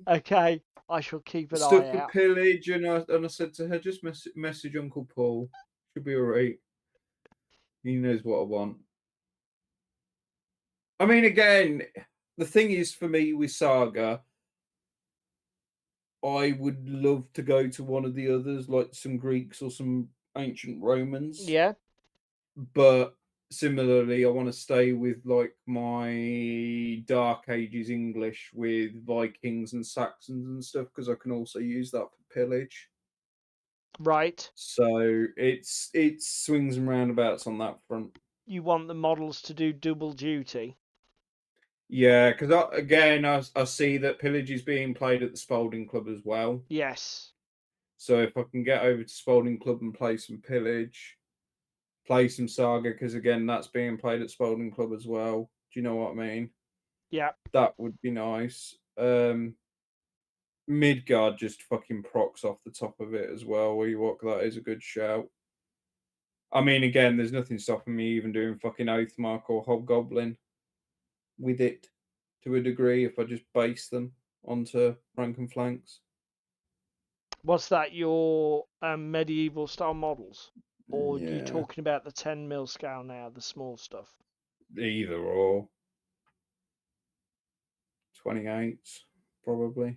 Okay, I shall keep an stuff eye for out. pillage, and I said to her, just message Uncle Paul. Should be all right. He knows what I want. I mean, again, the thing is for me with Saga, I would love to go to one of the others, like some Greeks or some ancient Romans. Yeah. But similarly, I want to stay with like my Dark Ages English with Vikings and Saxons and stuff because I can also use that for pillage. Right. So it swings and roundabouts on that front. You want the models to do double duty. Yeah, because again, I see that pillage is being played at the Spalding Club as well. Yes. So if I can get over to Spalding Club and play some pillage, play some Saga, because again, that's being played at Spalding Club as well. Do you know what I mean? Yeah. That would be nice. Midgard just fucking procs off the top of it as well. Where you walk, that is a good shout. I mean, again, there's nothing stopping me even doing fucking Oathmark or Hobgoblin with it to a degree if I just base them onto rank and flanks. Was that your medieval style models? Or are you Yeah, talking about the 10 mil scale now, the small stuff? either or. 28s, probably.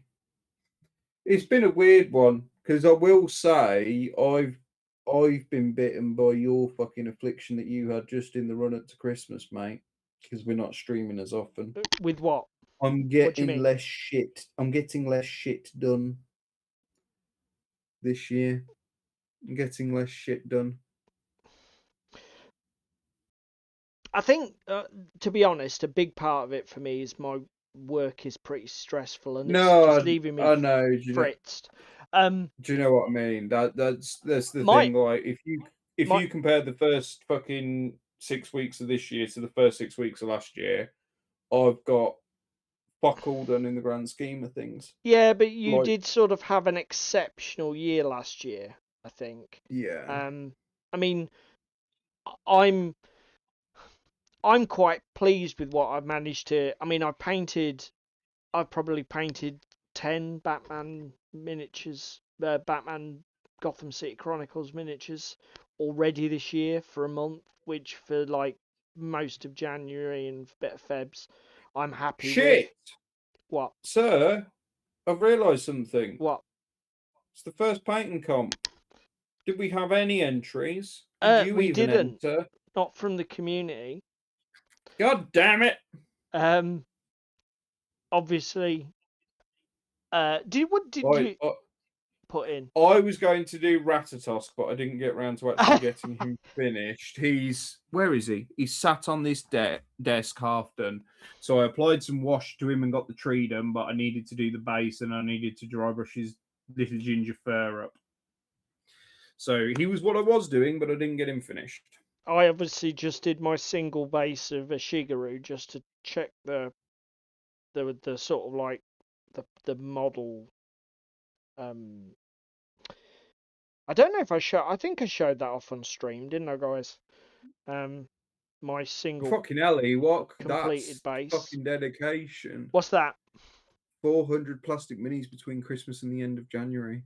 It's been a weird one because I will say I've been bitten by your fucking affliction that you had just in the run up to Christmas, mate. Because we're not streaming as often. With what? I'm What do you getting mean? less shit. I'm getting less shit done this year. I'm getting less shit done. I think, to be honest, a big part of it for me is my work is pretty stressful and it's just No, leaving me I know. fritzed. Do you know what I mean? That's the My thing. Like if my you compare the first fucking 6 weeks of this year to the first 6 weeks of last year, I've got fuck all done in the grand scheme of things. Yeah, but you Like, did sort of have an exceptional year last year, I think. yeah. I mean, I'm I'm quite pleased with what I've managed to. I mean, I've probably painted 10 Batman miniatures, Batman Gotham City Chronicles miniatures already this year for a month, which for like most of January and a bit of Febs, I'm happy with. Shit, What? sir, I've realised something. What? It's the first painting comp. Did we have any entries? Did you We even didn't. enter? Not from the community. God damn it! Um, Obviously. What did Right, you put in? I was going to do Ratatosk, but I didn't get around to actually getting him finished. Where is he? He's sat on this desk, half done. So I applied some wash to him and got the tree done, but I needed to do the base and I needed to dry brush his little ginger fur up. So he was what I was doing, but I didn't get him finished. I obviously just did my single base of a Shigeru just to check the sort of like the model. Um, I don't know if I showed. I think I showed that off on stream, didn't I, guys? My single Fucking Ellie, what? completed That's base. fucking dedication. What's that? 400 plastic minis between Christmas and the end of January.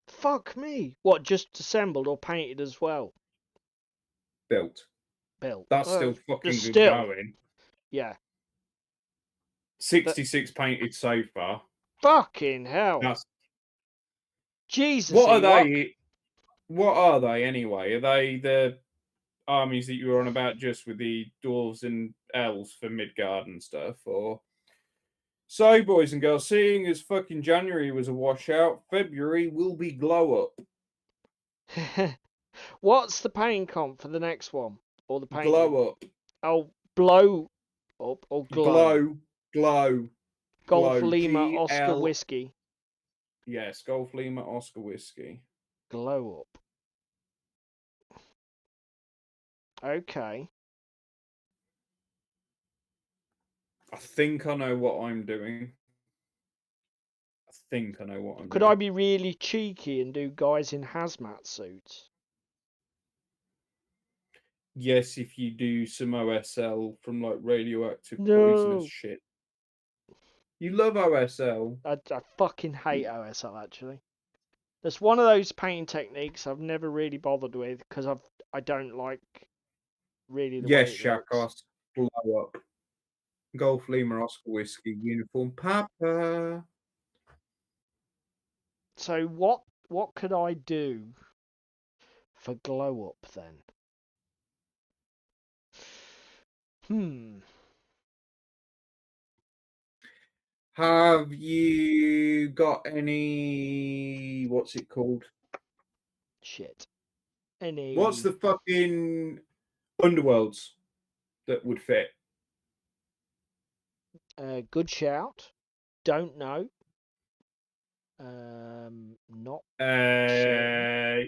Fuck me. What? Just assembled or painted as well? Built. Built. That's still fucking good Still. going. Yeah. 66 painted so far. Fucking hell. That's Jesus, what are Ewok. they? What are they anyway? Are they the armies that you were on about just with the dwarves and elves for Midgard and stuff? Or so, boys and girls, seeing as fucking January was a washout, February will be glow up. What's the paint comp for the next one? Or the painting? Glow up. Oh, blow up or glow? Glow. Golf Lima Oscar GL. Whiskey. Yes, Golf Lima Oscar Whiskey. Glow up. Okay. I think I know what I'm doing. Could I be really cheeky and do guys in hazmat suits? Yes, if you do some OSL from like radioactive poisonous No. shit. You love OSL. I fucking hate OSL actually. That's one of those painting techniques I've never really bothered with because I don't like really the Yes, way it looks. Shakos. Blow up. Golf Lima Oscar Whiskey uniform. Papa. So what could I do for glow up then? Have you got any? What's it called? Shit. Any? What's the fucking underworlds that would fit? Good shout. Don't know. Not sure.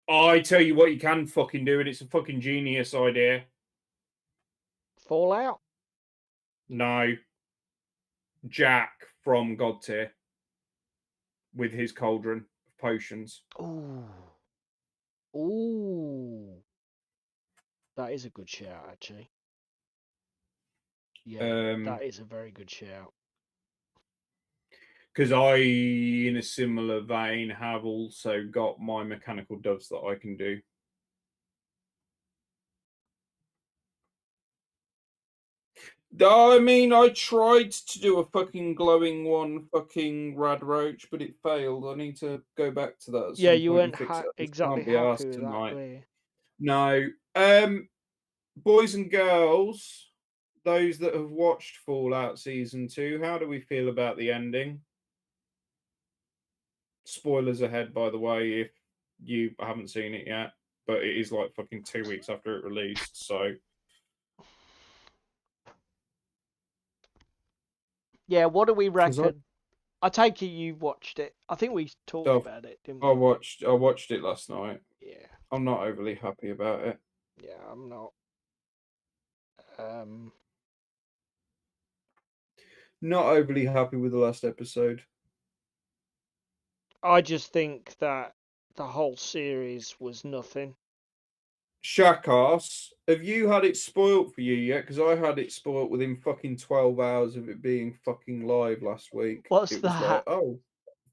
I tell you what, you can fucking do it. It's a fucking genius idea. Fallout. No, Jack from God Tier with his cauldron of potions. Ooh. Ooh. That is a good shout, actually. Yeah, that is a very good shout. Because I, in a similar vein, have also got my mechanical doves that I can do. I mean, I tried to do a fucking glowing one, fucking rad roach, but it failed. I need to go back to that at Yeah, some you point weren't and fix it. I just exactly can't be happy asked with that, tonight. were you? No. Boys and girls, those that have watched Fallout Season 2, how do we feel about the ending? Spoilers ahead, by the way, if you haven't seen it yet, but it is like fucking 2 weeks after it released, so. Yeah, what do we reckon? I take it you watched it. I think we talked about it, didn't we? I watched it last night. Yeah. I'm not overly happy about it. Yeah, I'm not. Not overly happy with the last episode. I just think that the whole series was nothing. Shakass, have you had it spoilt for you yet? Because I had it spoilt within fucking 12 hours of it being fucking live last week. What's It was that? like, oh,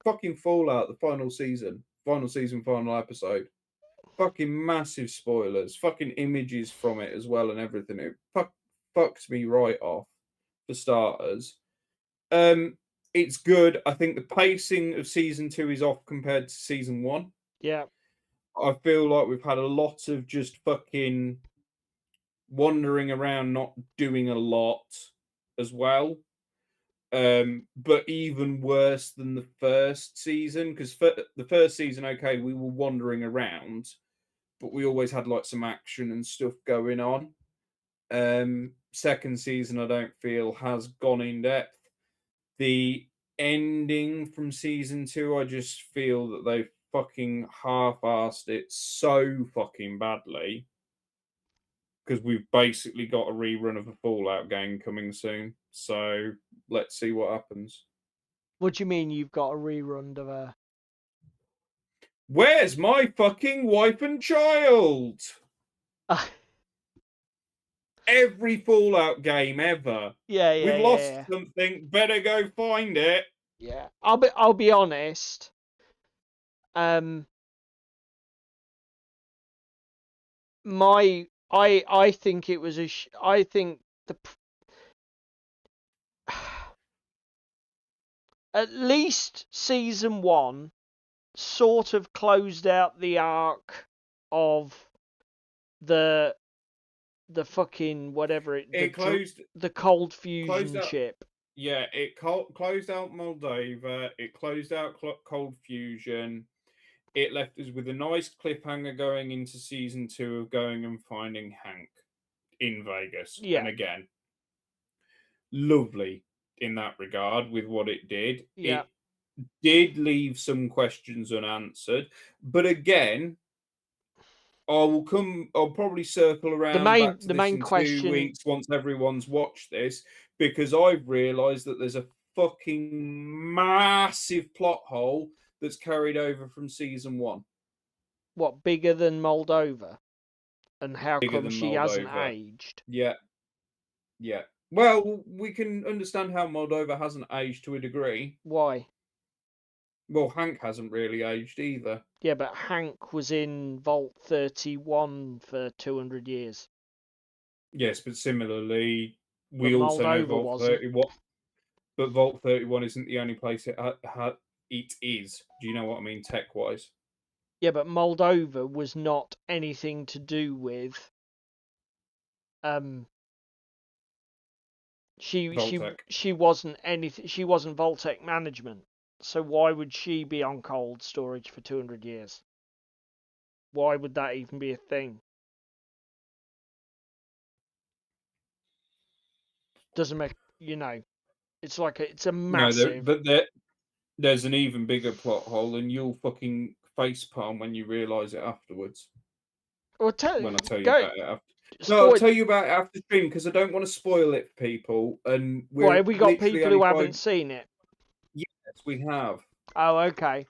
fucking Fallout, the final season, final episode. Fucking massive spoilers, fucking images from it as well and everything. It fucked me right off, for starters. It's good. I think the pacing of season 2 is off compared to season 1. Yeah. I feel like we've had a lot of just fucking wandering around, not doing a lot as well. But even worse than the first season, because the first season, okay, we were wandering around, but we always had like some action and stuff going on. Second season, I don't feel has gone in depth. The ending from season 2, I just feel that they fucking half-assed it so fucking badly, because we've basically got a rerun of a Fallout game coming soon. So let's see what happens. What do you mean you've got a rerun of a? Where's my fucking wife and child? Every Fallout game ever. Yeah. We've lost something. Better go find it. Yeah. I'll be honest. I think it was I think the at least season 1 sort of closed out the arc of the fucking whatever the cold fusion ship. Yeah, it closed out Moldova. It closed out Cold Fusion. It left us with a nice cliffhanger going into season 2 of going and finding Hank in Vegas. Yeah. And again, lovely in that regard with what it did. Yeah. It did leave some questions unanswered, but again, I'll probably circle around back to this in 2 weeks once everyone's watched this, because I've realised that there's a fucking massive plot hole that's carried over from season 1. What, bigger than Moldova? And how come she hasn't aged? Yeah. Well, we can understand how Moldova hasn't aged to a degree. Why? Well, Hank hasn't really aged either. Yeah, but Hank was in Vault 31 for 200 years. Yes, but similarly, we also know Vault 31. But Vault 31 isn't the only place it is. Do you know what I mean, tech-wise? Yeah, but Moldova was not anything to do with um, she Voltec. she wasn't anything. She wasn't Voltec management. So why would she be on cold storage for 200 years? Why would that even be a thing? Doesn't make, it's like it's a No, massive. there's an even bigger plot hole, and you'll fucking facepalm when you realise it afterwards. Well, When I tell you go about it after. No, I'll spoil. tell you about it after stream because I don't want to spoil it for people. And Why we're have we got literally people only who five. haven't seen it? Yes, we have. Oh, okay.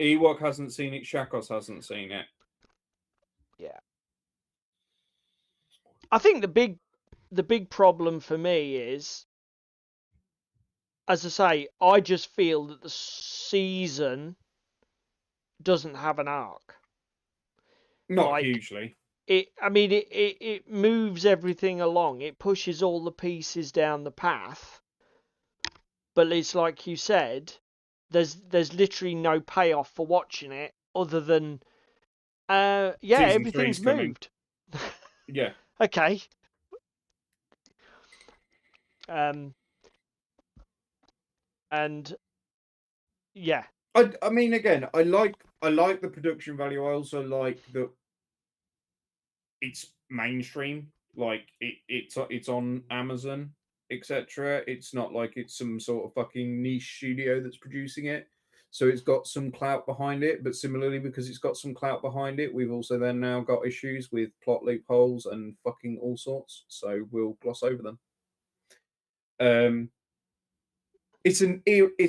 Ewok hasn't seen it. Shakos hasn't seen it. Yeah. I think the big problem for me is, as I say, I just feel that the season doesn't have an arc. Not Like hugely. it moves everything along. It pushes all the pieces down the path. But it's like you said, there's literally no payoff for watching it other than yeah, Season everything's three's coming. moved. Yeah. Okay. Um and yeah. I mean, again, I like the production value. I also like that it's mainstream. Like it's on Amazon, etc. It's not like it's some sort of fucking niche studio that's producing it. So it's got some clout behind it. But similarly, because it's got some clout behind it, we've also then now got issues with plot loopholes and fucking all sorts. So we'll gloss over them. It's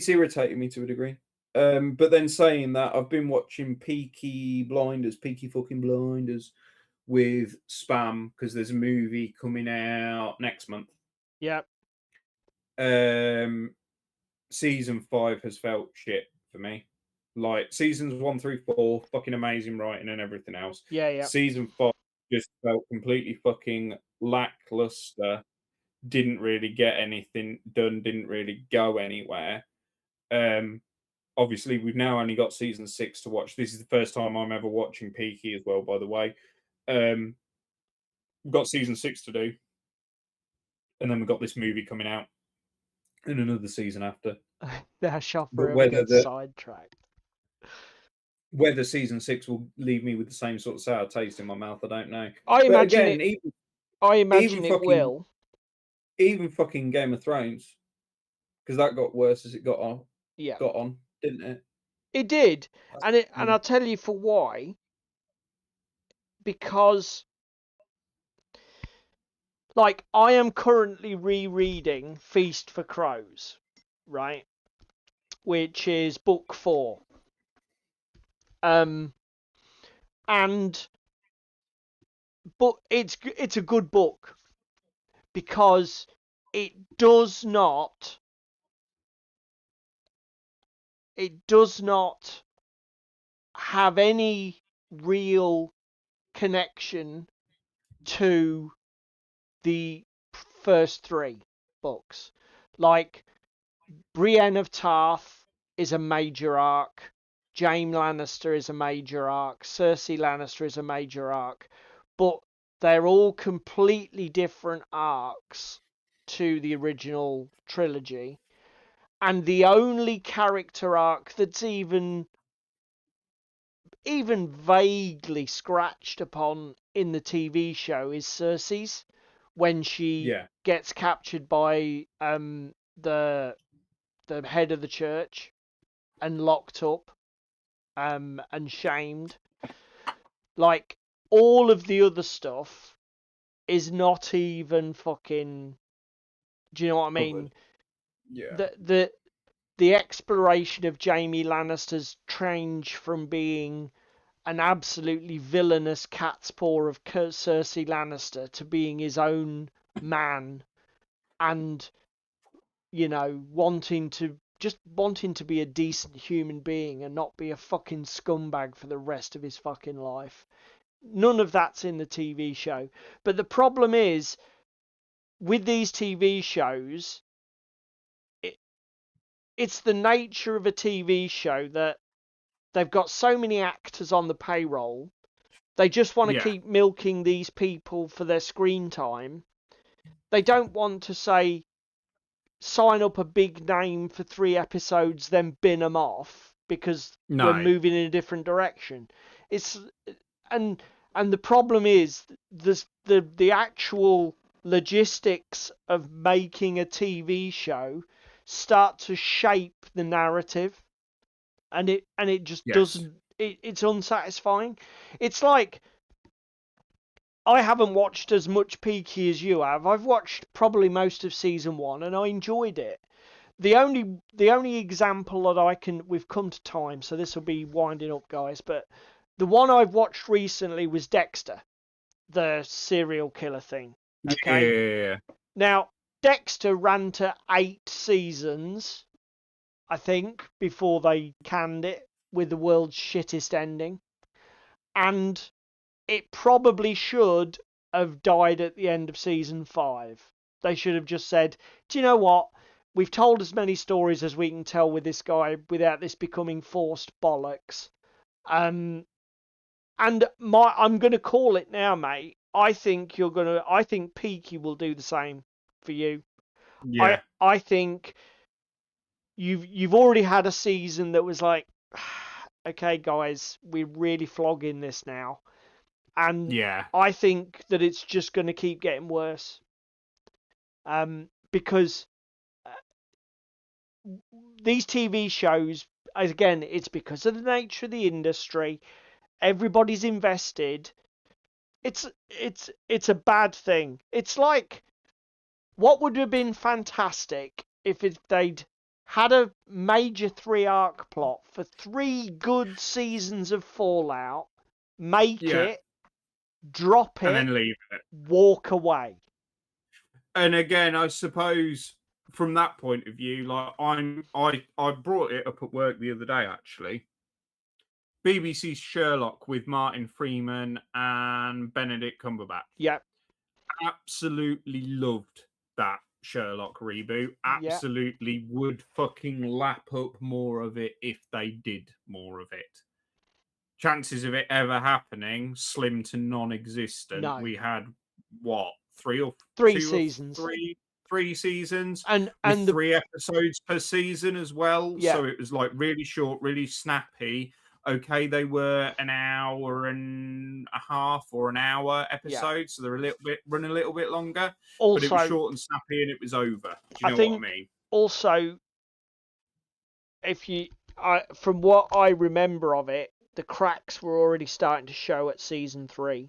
irritating me to a degree. But then saying that, I've been watching Peaky fucking Blinders with Spam because there's a movie coming out next month. Yeah. Season 5 has felt shit for me. Like seasons 1 through 4, fucking amazing writing and everything else. Yeah, yeah. Season 5 just felt completely fucking lackluster. Didn't really get anything done. Didn't really go anywhere. Obviously, we've now only got season 6 to watch. This is the first time I'm ever watching Peaky as well, by the way. We've got season 6 to do, and then we've got this movie coming out in another season after. Now shall But forever get sidetracked. whether season 6 will leave me with the same sort of sour taste in my mouth, I don't know. I But imagine again, it. I imagine even it fucking will. even fucking Game of Thrones, because that got worse as it got Yeah, on, didn't it? it did, and Mm. I'll tell you for why. Because, like, I am currently rereading Feast for Crows, right, which is book 4. And but it's a good book because it does not have any real connection to the first 3 books. Like, Brienne of Tarth is a major arc, Jaime Lannister is a major arc, Cersei Lannister is a major arc, but they're all completely different arcs to the original trilogy. And the only character arc that's even vaguely scratched upon in the TV show is Cersei's, when she Yeah. gets captured by the head of the church and locked up and shamed. Like, all of the other stuff is not even fucking, do you know what I mean? Yeah. The exploration of Jaime Lannister's change from being an absolutely villainous cat's paw of Cersei Lannister to being his own man, and wanting to be a decent human being and not be a fucking scumbag for the rest of his fucking life. None of that's in the TV show. But the problem is, with these TV shows, it's the nature of a TV show that they've got so many actors on the payroll They just want to Yeah. keep milking these people for their screen time. They don't want to say, sign up a big name for 3 episodes, then bin them off because we're No. moving in a different direction. It's and the problem is the actual logistics of making a TV show start to shape the narrative, and it just doesn't. It's unsatisfying. It's like, I haven't watched as much Peaky as you have. I've watched probably most of season 1 and I enjoyed it. The only example that we've come to time, so this will be winding up, guys, but the one I've watched recently was Dexter, the serial killer thing. Okay. Yeah. Now, Dexter ran to 8 seasons, I think, before they canned it with the world's shittest ending. And it probably should have died at the end of season 5. They should have just said, do you know what? We've told as many stories as we can tell with this guy without this becoming forced bollocks. I'm going to call it now, mate. I think Peaky will do the same for you. Yeah. I think you've already had a season that was like, okay, guys, we're really flogging this now. And Yeah. I think that it's just going to keep getting worse. Because these TV shows, again, it's because of the nature of the industry. Everybody's invested. It's a bad thing. It's like, what would have been fantastic if they'd had a major 3-arc plot for 3 good seasons of Fallout, make it, drop it, and then leave it. walk away. And again, I suppose from that point of view, like I brought it up at work the other day, actually. BBC's Sherlock with Martin Freeman and Benedict Cumberbatch. Yep. Absolutely loved that Sherlock reboot. Absolutely would fucking lap up more of it if they did more of it. Chances of it ever happening, slim to non-existent. No. We had, what, 3 seasons. 3 seasons, and with 3 episodes per season as well. Yeah. So it was like really short, really snappy. Okay, they were an hour and a half or an hour episodes, so they're run a little bit longer. Also, but it was short and snappy, and it was over. Do you know what I mean? Also, from what I remember of it, the cracks were already starting to show at season 3.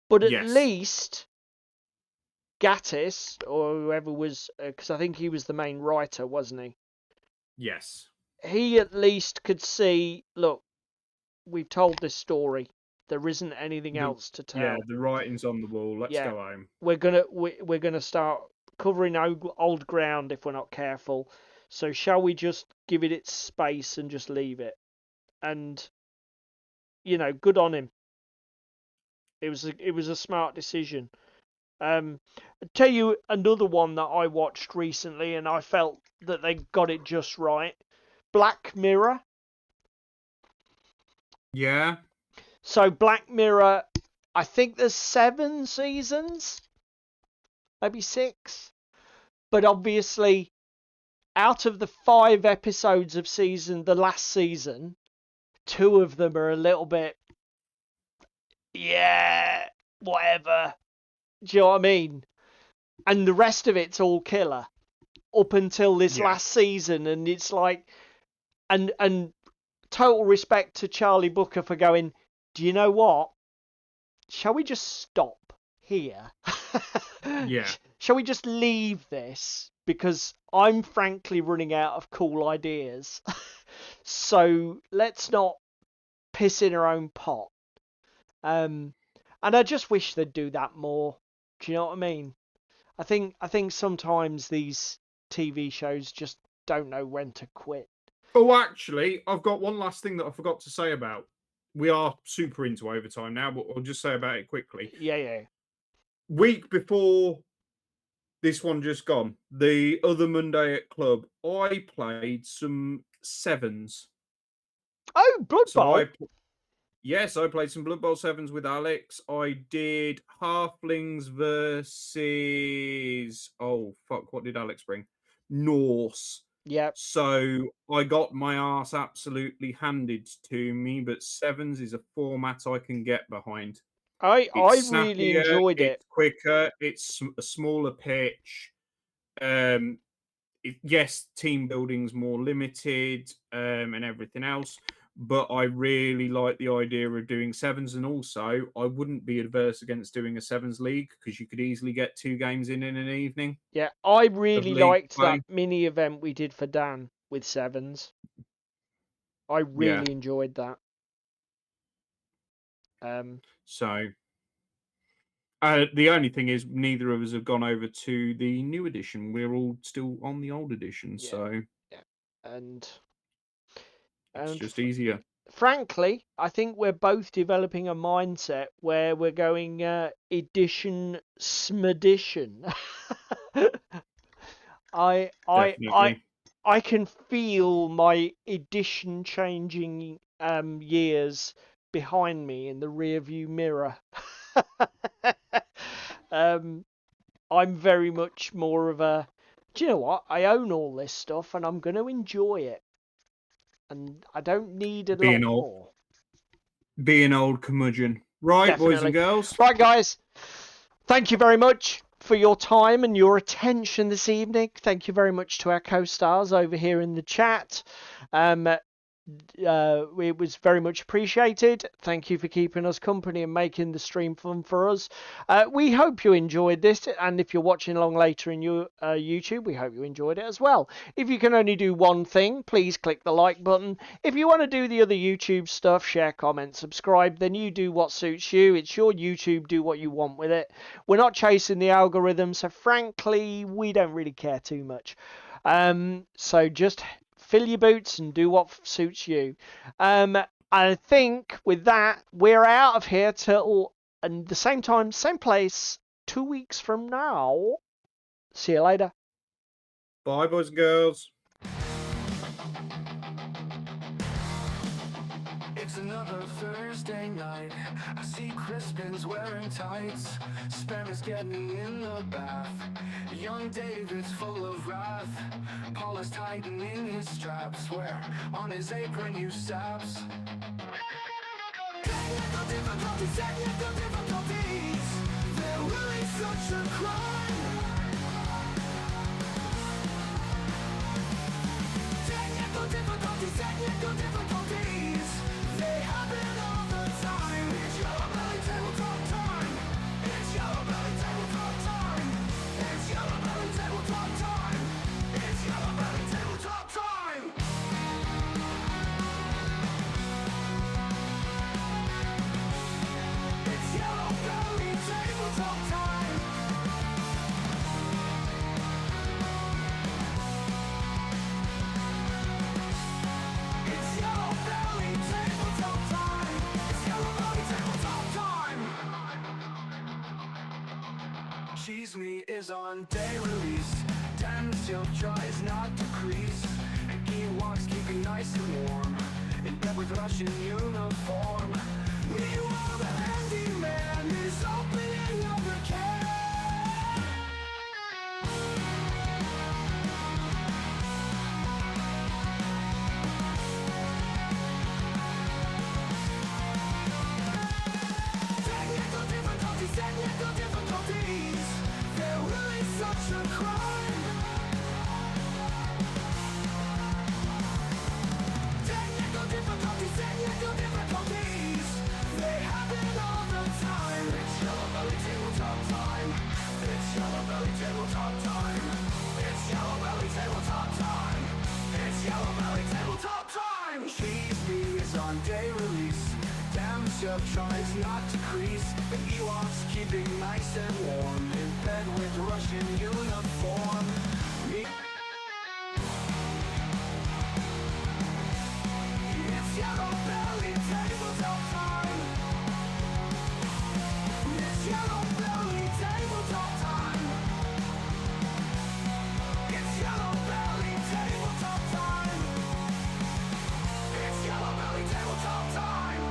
But at least Gatiss, or whoever was, because I think he was the main writer, wasn't he? Yes. He at least could see, look, we've told this story. There isn't anything else to tell. Yeah, the writing's on the wall. Let's go home. We're gonna start covering old ground if we're not careful. So shall we just give it its space and just leave it? And good on him. It was a smart decision. I'll tell you another one that I watched recently, and I felt that they got it just right. Black Mirror. Yeah. So Black Mirror, I think there's 7 seasons, maybe 6. But obviously, out of the 5 episodes of the last season, 2 of them are a little bit, whatever. Do you know what I mean? And the rest of it's all killer up until this last season, and it's like, and total respect to Charlie Booker for going, do you know what? Shall we just stop here? Yeah. Shall we just leave this? Because I'm frankly running out of cool ideas. So let's not piss in our own pot. And I just wish they'd do that more. Do you know what I mean? I think sometimes these TV shows just don't know when to quit. Oh, actually, I've got one last thing that I forgot to say about. We are super into overtime now, but I'll just say about it quickly. Yeah. Week before this one just gone, the other Monday at club, I played some 7s. Oh, Blood Bowl. Yes, I played some Blood Bowl 7s with Alex. I did Halflings versus... Oh, fuck, what did Alex bring? Norse. Yep. So I got my ass absolutely handed to me, but 7s is a format I can get behind. I It's really snappier, enjoyed it. it's quicker, it's a smaller pitch. Yes, team building's more limited and everything else, but I really like the idea of doing 7s, and also I wouldn't be adverse against doing a 7s league because you could easily get 2 games in an evening. Yeah, I Of really league liked play. that mini event we did for Dan with 7s. I really enjoyed that. So the only thing is, neither of us have gone over to the new edition. We're all still on the old edition, Yeah. so and it's just easier. frankly, I think we're both developing a mindset where we're going edition smedition. Definitely. I can feel my edition changing years behind me in the rearview mirror. I'm very much more of a, do you know what? I own all this stuff and I'm going to enjoy it. And I don't need a lot more. Be an old curmudgeon. Right, Definitely. boys and girls. Right, guys. Thank you very much for your time and your attention this evening. Thank you very much to our co-stars over here in the chat. It was very much appreciated. Thank you for keeping us company and making the stream fun for us. We hope you enjoyed this, and if you're watching along later in your YouTube, we hope you enjoyed it as well. If you can only do one thing, please click the like button. If you want to do the other YouTube stuff, share, comment, subscribe, then you do what suits you. It's your YouTube, do what you want with it. We're not chasing the algorithm, so frankly, we don't really care too much. So just fill your boots and do what suits you. I think with that, we're out of here till and the same time, same place, 2 weeks from now. See you later. Bye, boys and girls. It's another Thursday night. I see Crispin's wearing tights. Sparrow's getting in the bath. Young David's full of wrath. Paula's tightening his straps. Where on his apron you saps. Technical difficulties. They're really such a crime. Technical difficulties. They happen all the time. It's Yellowbelly Tabletop time. It's Yellowbelly Tabletop time. It's Yellowbelly Tabletop time. It's Yellowbelly Tabletop time. It's Yellowbelly Tabletop time. It's Yellowbelly Tabletop time. It's Yellowbelly Tabletop time. Cheese Me is on day release. Dan still tries not to crease. And he walks keeping nice and warm. In bed with Russian uniform. Meanwhile the handyman is opening up the can. Technical difficulties. They're really such a crime. Technical difficulties. They happen all the time. It's Yellowbelly Tabletop time. It's Yellowbelly Tabletop time. It's Yellowbelly Tabletop time. It's Yellowbelly Tabletop time. Cheese Me is on day release. Damn Chef tries not to crease, but he walks keeping nice and warm. In bed with Russian uniform. It's Yellowbelly Tabletop time. It's Yellowbelly Tabletop time. It's Yellowbelly Tabletop time. It's Yellowbelly Tabletop time.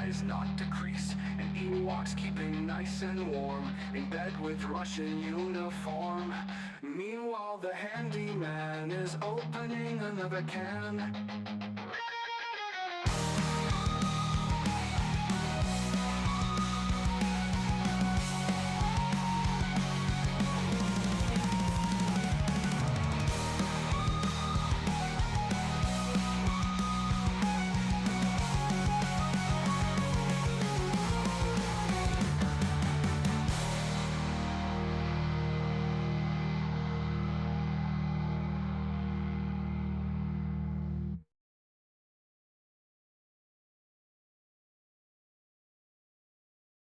rise, not decrease. And Ewoks keeping nice and warm in bed with Russian uniform. Meanwhile, the handyman is opening another can.